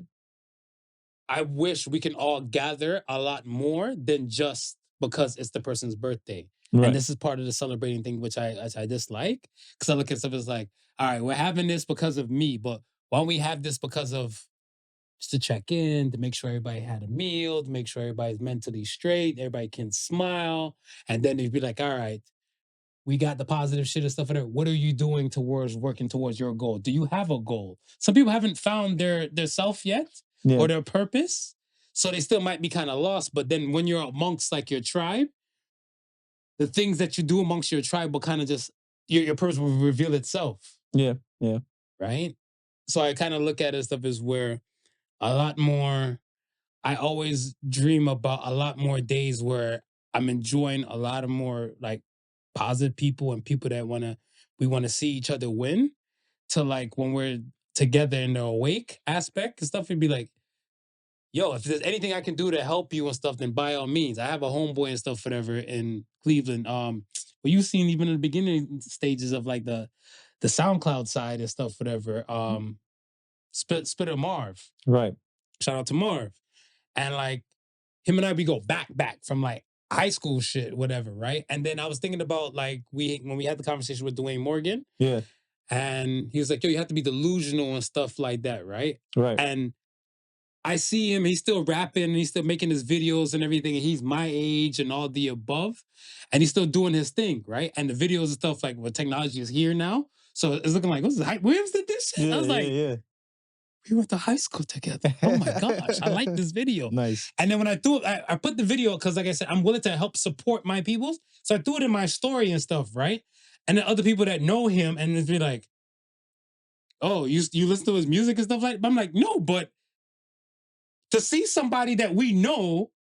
I wish we can all gather a lot more than just because it's the person's birthday. And this is part of the celebrating thing, which I dislike. Because I look at stuff as like, all right, we're having this because of me, but why don't we have this because of just to check in, to make sure everybody had a meal, to make sure everybody's mentally straight, everybody can smile. And then they'd be like, all right, we got the positive shit and stuff. What are you doing towards working towards your goal? Do you have a goal? Some people haven't found their self yet or their purpose. So they still might be kind of lost. But then when you're amongst like your tribe, the things that you do amongst your tribe will kind of just, your purpose will reveal itself. Yeah. Right? So I kind of look at it stuff as where a lot more, I always dream about a lot more days where I'm enjoying a lot of more like positive people and people that we want to see each other win, to like when we're together in the awake aspect and stuff, it'd be like, yo, if there's anything I can do to help you and stuff, then by all means. I have a homeboy and stuff, whatever, in Cleveland. But you've seen even in the beginning stages of like the SoundCloud side and stuff, whatever. Spitter Marv. Right. Shout out to Marv. And like him and I, we go back from like high school shit, whatever, right? And then I was thinking about like when we had the conversation with Dwayne Morgan. Yeah. And he was like, yo, you have to be delusional and stuff like that, right? Right. And I see him, he's still rapping and he's still making his videos and everything. And he's my age and all the above. And he's still doing his thing, right? And the videos and stuff, like what technology is here now. So it's looking like, what's this? Williams did this shit? Yeah, I was like, we went to high school together. Oh my gosh, I like this video. Nice. And then when I threw it, I put the video because, like I said, I'm willing to help support my peoples. So I threw it in my story and stuff, right? And then other people that know him and it'd be like, oh, you listen to his music and stuff like that? But I'm like, no, but to see somebody that we know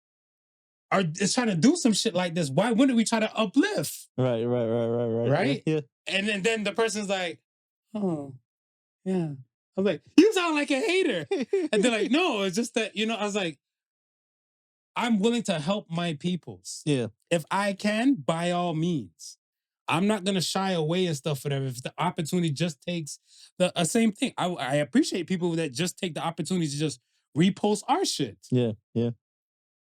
is trying to do some shit like this, why wouldn't we try to uplift? Right. Right? Yeah. And then the person's like, oh, yeah. I was like, you sound like a hater. And they're like, no, it's just that, I was like, I'm willing to help my peoples. Yeah. If I can, by all means. I'm not going to shy away and stuff, whatever. If the opportunity just takes the same thing. I appreciate people that just take the opportunity to just repost our shit. Yeah.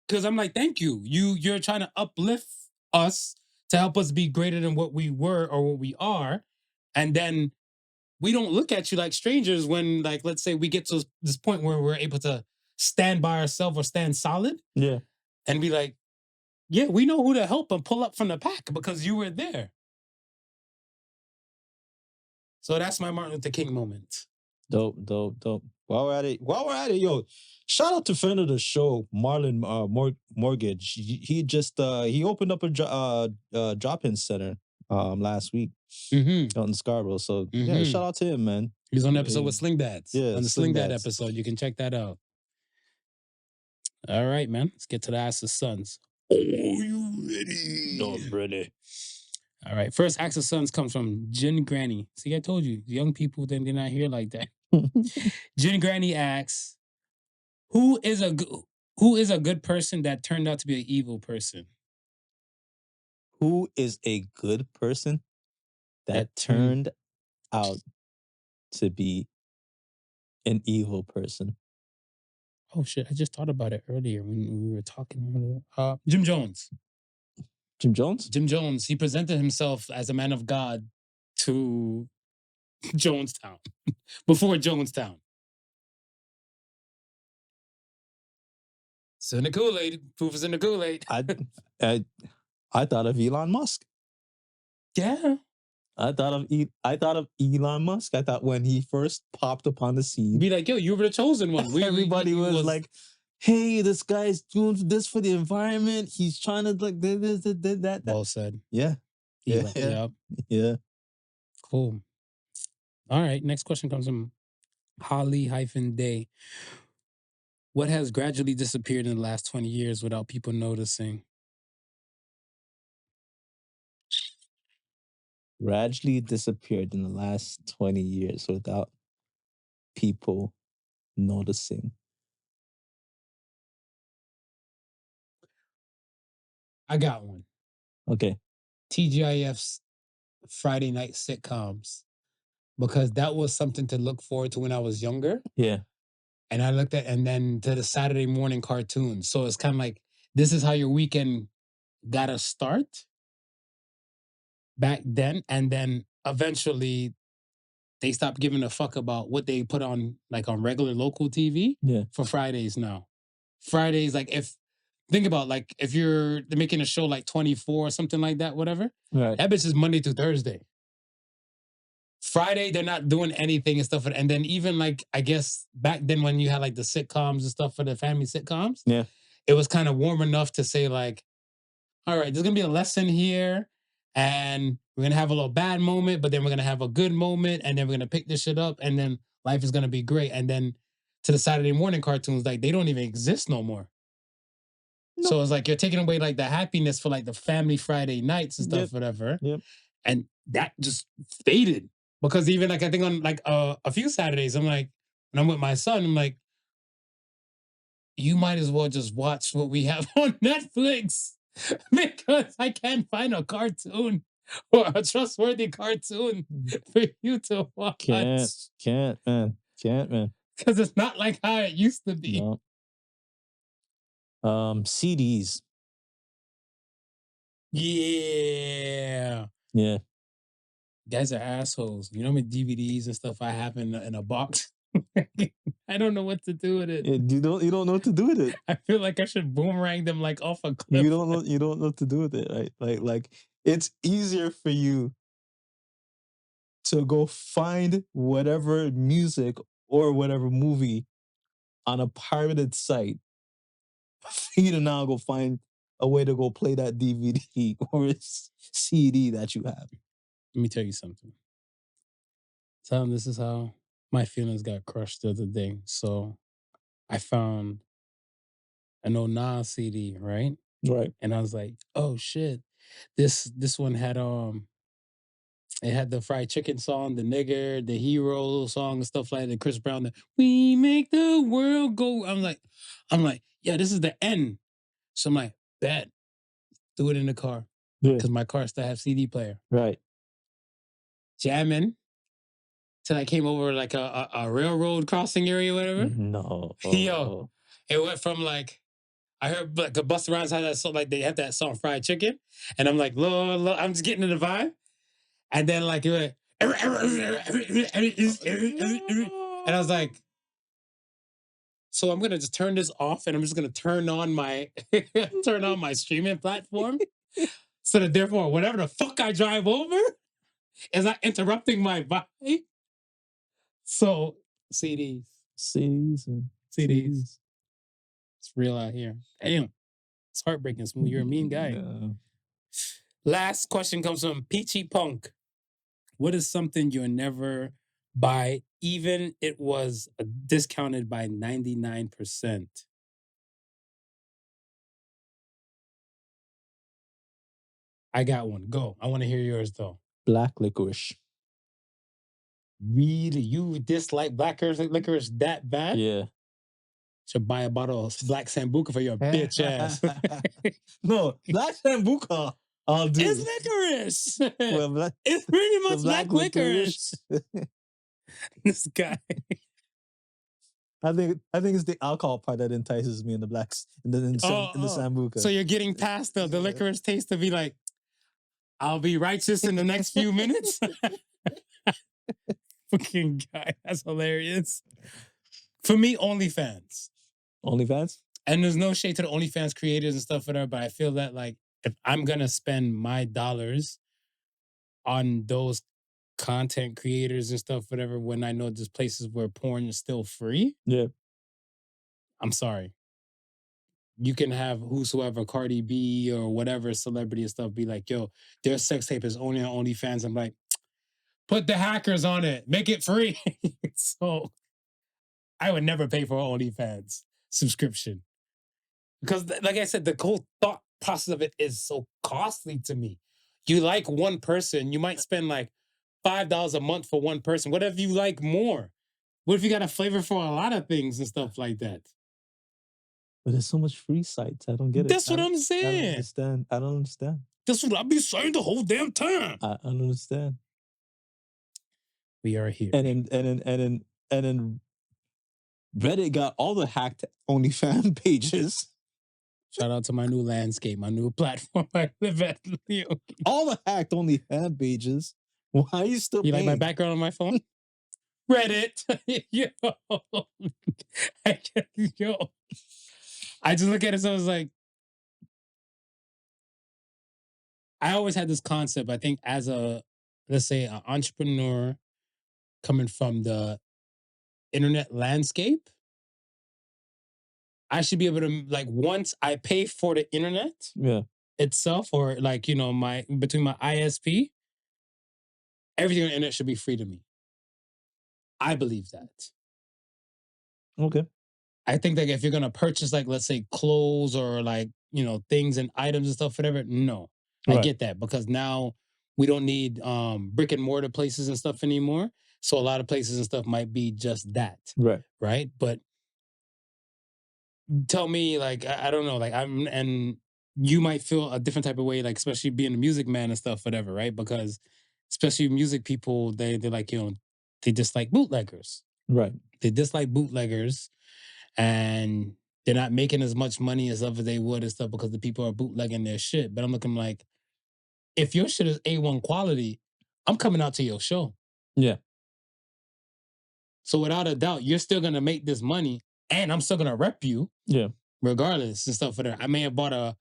Because I'm like, thank you. You're trying to uplift us to help us be greater than what we were or what we are. And then we don't look at you like strangers when, like, let's say we get to this point where we're able to stand by ourselves or stand solid. Yeah. And be like, yeah, we know who to help and pull up from the pack because you were there. So that's my Martin Luther King moment. Dope. While we're at it, yo, shout out to friend of the show, Marlon Mortgage. He just he opened up a drop-in center last week out in Scarborough. So yeah, shout out to him, man. He was on the episode with Sling Dads. Yeah, on the Sling Dad episode, you can check that out. All right, man. Let's get to the Ask the Sons. Are you ready? No, I'm ready. All right. First Ask the Sons comes from GinGranny. See, I told you, young people, they're not here like that. GinGranny asks, who is a good person that turned out to be an evil person? Who is a good person that turned out to be an evil person? Oh shit! I just thought about it earlier when we were talking earlier. Jim Jones. Jim Jones? Jim Jones. He presented himself as a man of God to Jonestown before Jonestown. It's in the Kool-Aid. Proof is in the Kool-Aid. I thought of Elon Musk. Yeah. I thought of Elon Musk. I thought when he first popped upon the scene, be like, yo, you were the chosen one. Everybody was like, hey, this guy's doing this for the environment. He's trying to like this, that. Well said. Yeah. Elon, Yeah. Cool. All right. Next question comes from Hollie-Day. What has gradually disappeared in the last 20 years without people noticing? Gradually disappeared in the last 20 years without people noticing. I got one. Okay. TGIF's Friday night sitcoms. Because that was something to look forward to when I was younger. Yeah. And I looked at, and then to the Saturday morning cartoons. So it's kind of like, this is how your weekend got to start. back then, and then eventually they stopped giving a fuck about what they put on like on regular local TV for Fridays now. Fridays, like think about like if they're making a show like 24 or something like that, whatever. Right. That bitch is Monday through Thursday. Friday, they're not doing anything and stuff. And then even like, I guess back then when you had like the sitcoms and stuff for the family sitcoms, it was kind of warm enough to say like, all right, there's going to be a lesson here and we're going to have a little bad moment, but then we're going to have a good moment and then we're going to pick this shit up and then life is going to be great. And then to the Saturday morning cartoons, like they don't even exist no more. No. So it's like you're taking away like the happiness for like the family Friday nights and stuff, whatever. And that just faded. Because even like I think on like a few Saturdays, I'm like, when I'm with my son, I'm like, you might as well just watch what we have on Netflix because I can't find a cartoon or a trustworthy cartoon for you to watch. Can't, man. Because it's not like how it used to be. No. CDs. Yeah. Yeah. Guys are assholes. You know how many DVDs and stuff I have in a box? I don't know what to do with it. You don't know what to do with it. I feel like I should boomerang them like off a cliff. You don't know what to do with it, right? Like it's easier for you to go find whatever music or whatever movie on a pirated site for you to now go find a way to go play that DVD or CD that you have. Let me tell you something. Tom, this is how my feelings got crushed the other day. So I found an old Nas CD, right? Right. And I was like, oh shit. This one had it had the fried chicken song, the nigger, the hero song, and stuff like that. Chris Brown, the we make the world go. I'm like, yeah, this is the end. So I'm like, bet. Do it in the car. Because my car still have CD player. Right. Jamming. Till I came over like a railroad crossing area or whatever. No. Yo, it went from like, I heard like a Busta Rhymes had that song, like they have that song Fried Chicken. And I'm like, Lord, I'm just getting in the vibe. And then like it went, and I was like, so I'm going to just turn this off and I'm just going to turn on my streaming platform. So that therefore, whatever the fuck I drive over is not interrupting my vibe. So CDs. It's real out here. Damn. It's heartbreaking. Smooth. You're a mean guy. Yeah. Last question comes from Peachy Punk. What is something you'll never buy, even it was discounted by 99%? I got one. Go. I want to hear yours though. Black licorice. Really? You dislike black licorice that bad? Yeah. Should buy a bottle of black Sambuca for your bitch ass. No, black Sambuca. I'll do. It's licorice. Well, it's pretty much black licorice. This guy. I think it's the alcohol part that entices me in the blacks in the Sambuca. So you're getting past the licorice taste to be like, I'll be righteous in the next few minutes. Fucking guy, that's hilarious. For me, OnlyFans. OnlyFans? And there's no shade to the OnlyFans creators and stuff whatever, but I feel that like if I'm gonna spend my dollars on those content creators and stuff, whatever, when I know there's places where porn is still free, I'm sorry. You can have whosoever, Cardi B or whatever celebrity and stuff, be like, yo, their sex tape is only on OnlyFans. I'm like, put the hackers on it, make it free. So I would never pay for an OnlyFans subscription. Because like I said, the whole thought process of it is so costly to me. You like one person, you might spend like $5 a month for one person. What if you like more? What if you got a flavor for a lot of things and stuff like that? But there's so much free sites. I don't get it. That's what I'm saying. I don't understand. That's what I've been saying the whole damn time. I don't understand. We are here. And then Reddit got all the hacked OnlyFans pages. Shout out to my new landscape, my new platform I live at. All the hacked only fan pages. Why are you still You like my paying? background on my phone? Reddit. Yo. Yo. I just look at it, so I was like, I always had this concept, I think, as a, let's say, an entrepreneur coming from the internet landscape, I should be able to, like, once I pay for the internet itself, or like, you know, my between my ISP, everything on the internet should be free to me. I believe that. Okay. I think that if you're gonna purchase, like, let's say, clothes or like, you know, things and items and stuff, whatever, no. I Right. get that, because now we don't need brick and mortar places and stuff anymore. So a lot of places and stuff might be just that. Right. Right. But tell me, like, I don't know, like, and you might feel a different type of way, like, especially being a music man and stuff, whatever, right? Because especially music people, they're like, you know, they dislike bootleggers. Right. They dislike bootleggers, and they're not making as much money as ever they would and stuff because the people are bootlegging their shit. But I'm looking like, if your shit is A1 quality, I'm coming out to your show. Yeah. So without a doubt, you're still gonna make this money, and I'm still gonna rep you. Yeah. Regardless and stuff. I may have bought a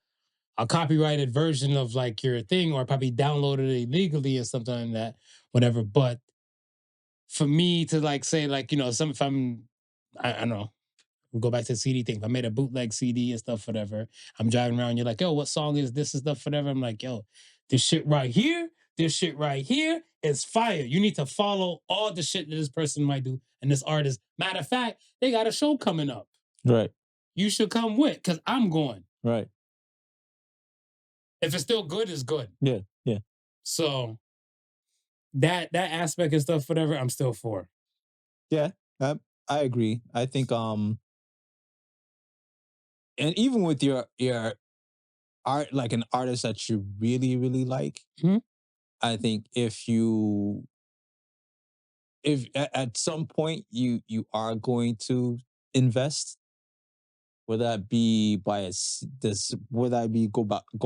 copyrighted version of like your thing, or probably downloaded it illegally or something like that, whatever. But for me to like say, like, you know, if I don't know, we'll go back to the CD thing. If I made a bootleg CD and stuff, whatever, I'm driving around, you're like, yo, what song is this and stuff, whatever. I'm like, yo, this shit right here is fire. You need to follow all the shit that this person might do and this artist. Matter of fact, they got a show coming up. Right. You should come with, because I'm going. Right. If it's still good, it's good. Yeah. Yeah. So that aspect and stuff, whatever, I'm still for. Yeah. I agree. I think and even with your art, like an artist that you really, really like, I think if at some point you are going to invest, whether that be go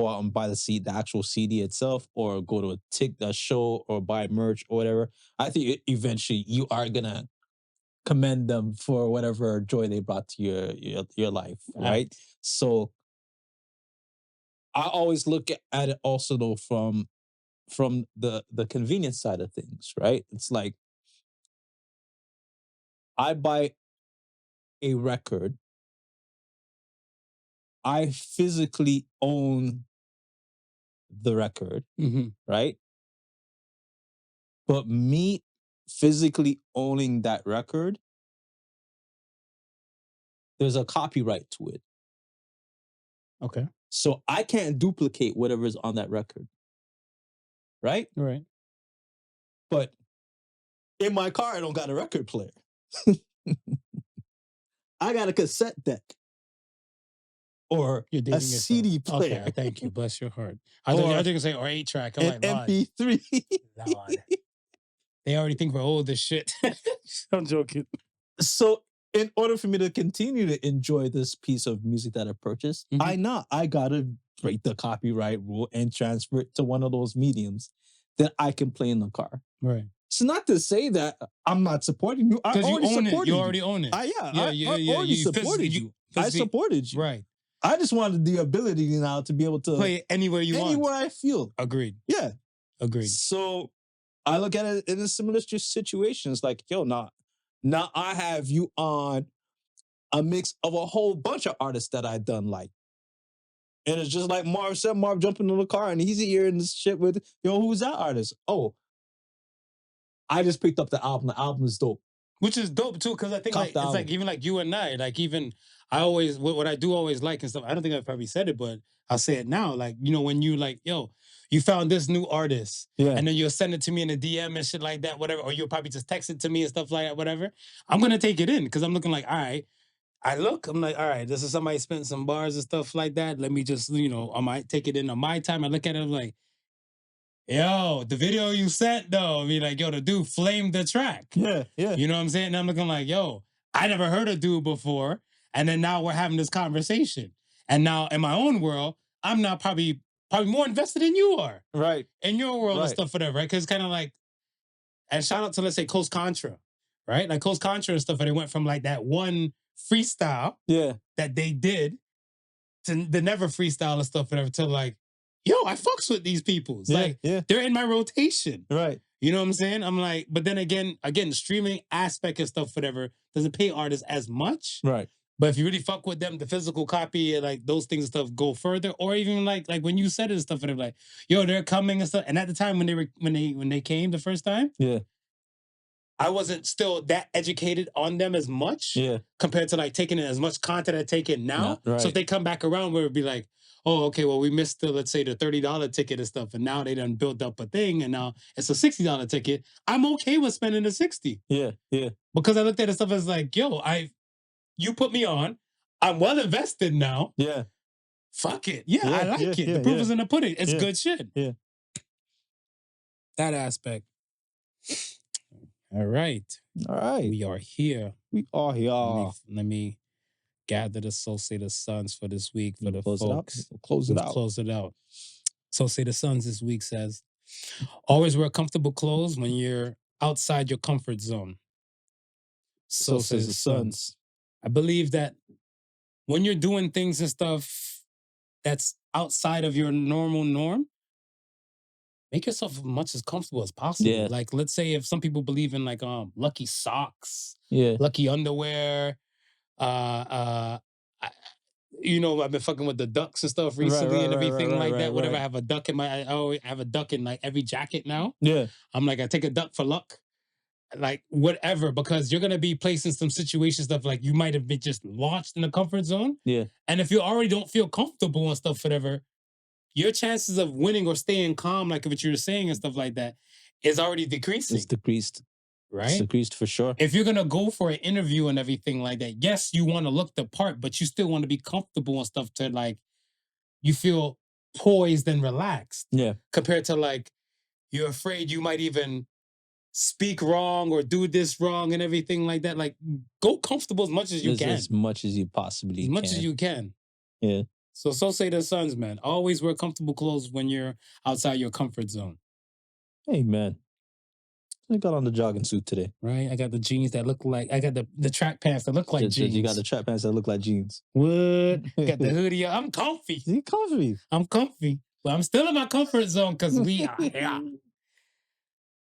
out and buy the actual CD itself, or go to a show or buy merch or whatever, I think eventually you are gonna commend them for whatever joy they brought to your life, right? So I always look at it also though from the convenience side of things, right? It's like, I buy a record, I physically own the record, right? But me physically owning that record, there's a copyright to it. Okay. So I can't duplicate whatever is on that record. Right? Right. But in my car, I don't got a record player. I got a cassette deck. Or a CD player. Okay, thank you. Bless your heart. I was going to say, or 8-track. I'm an like, MP3. Lord. They already think we're old as shit. I'm joking. So in order for me to continue to enjoy this piece of music that I purchased, I gotta break the copyright rule and transfer it to one of those mediums that I can play in the car. Right. It's not to say that I'm not supporting you. I already supported you. You already own it. I already supported you. I supported you. Right. I just wanted the ability now to be able to play it anywhere you want. Anywhere I feel. Agreed. Yeah. Agreed. So I look at it in a similar situation. It's like, yo, now I have you on a mix of a whole bunch of artists that I done like. And it's just like Marv said, Marv jumping in the car and he's hearing this shit with, yo, who's that artist? Oh, I just picked up the album. The album is dope. Which is dope too, because I think like, it's like even like you and I, like even I always, what I do always like and stuff, I don't think I've probably said it, but I'll say it now. Like, you know, when you like, yo, you found this new artist, and then you'll send it to me in a DM and shit like that, whatever, or you'll probably just text it to me and stuff like that, whatever. I'm going to take it in because I'm looking like, all right, I'm like, all right, this is somebody spent some bars and stuff like that. Let me just, you know, I might take it in on my time. I look at it, I'm like, yo, the video you sent though, I mean, like, yo, the dude flamed the track. Yeah, yeah. You know what I'm saying? And I'm looking like, yo, I never heard a dude before. And then now we're having this conversation. And now in my own world, I'm now probably more invested than you are. Right. In your world and Right. stuff, whatever, right? Because it's kind of like, and shout out to, let's say, Coast Contra, right? Like Coast Contra and stuff, and they went from like that one freestyle that they did to the never freestyle and stuff, whatever, to like, yo, I fucks with these people. It's like, they're in my rotation. Right. You know what I'm saying? I'm like, but then again, the streaming aspect and stuff, whatever, doesn't pay artists as much. Right. But if you really fuck with them, the physical copy and like those things and stuff go further. Or even like when you said it and stuff, and they're like, yo, they're coming and stuff. And at the time when they came the first time, I wasn't still that educated on them as much compared to like taking in as much content I take in now. Right. So if they come back around, where it'd be like, oh, okay, well, we missed the, let's say, the $30 ticket and stuff, and now they done built up a thing, and now it's a $60 ticket. I'm okay with spending the $60. Yeah. Because I looked at the stuff as like, yo, you put me on. I'm well invested now. Yeah. Fuck it. Yeah, I like it. The proof is in the pudding. It's good shit. Yeah. That aspect. All right. We are here. Let me gather the Associated Sons for this week for the folks. Close it out. Associated Sons this week says, always wear comfortable clothes when you're outside your comfort zone. So says the Sons. I believe that when you're doing things and stuff that's outside of your normal norm, make yourself as much as comfortable as possible. Yeah. Like, let's say if some people believe in like lucky socks, Yeah. lucky underwear. I've been fucking with the ducks and stuff recently and everything like that. Whatever. I have a duck I always have a duck in like every jacket now. Yeah. I'm like, I take a duck for luck. Like whatever, because you're gonna be placed in some situations stuff like you might have been just launched in a comfort zone. Yeah. And if you already don't feel comfortable and stuff, whatever, your chances of winning or staying calm, like what you were saying and stuff like that, is already decreasing. It's decreased. Right? It's decreased for sure. If you're gonna go for an interview and everything like that, yes, you want to look the part, but you still want to be comfortable and stuff to like you feel poised and relaxed. Yeah. Compared to like you're afraid you might even speak wrong or do this wrong and everything like that. Like, go comfortable as much as you can. As much as you possibly can. As much as you can. Yeah. So say the Sons, man. Always wear comfortable clothes when you're outside your comfort zone. Hey, man. I got on the jogging suit today. Right? I got the jeans that look like... I got the track pants that look like jeans. You got the track pants that look like jeans. What? Got the hoodie. I'm comfy. You comfy. I'm comfy. But I'm still in my comfort zone because we are here.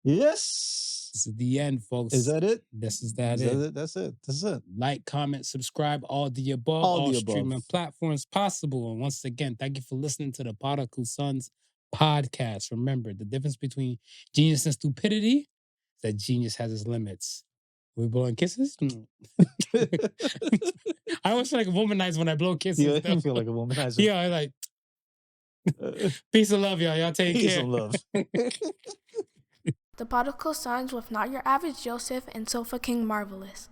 Yes. This is the end, folks. Is that it? That's it. That's it. Like, comment, subscribe, all the above, all streaming platforms possible. And once again, thank you for listening to the Podical Sons podcast. Remember, the difference between genius and stupidity is that genius has its limits. We blowing kisses? I always feel like a womanizer when I blow kisses. Yeah, you feel like a womanizer. Yeah, I like. Peace and love, y'all. Y'all take care. Peace and love. The Podical Sons with Not Your Average Joseph and Sofa King Marvelous.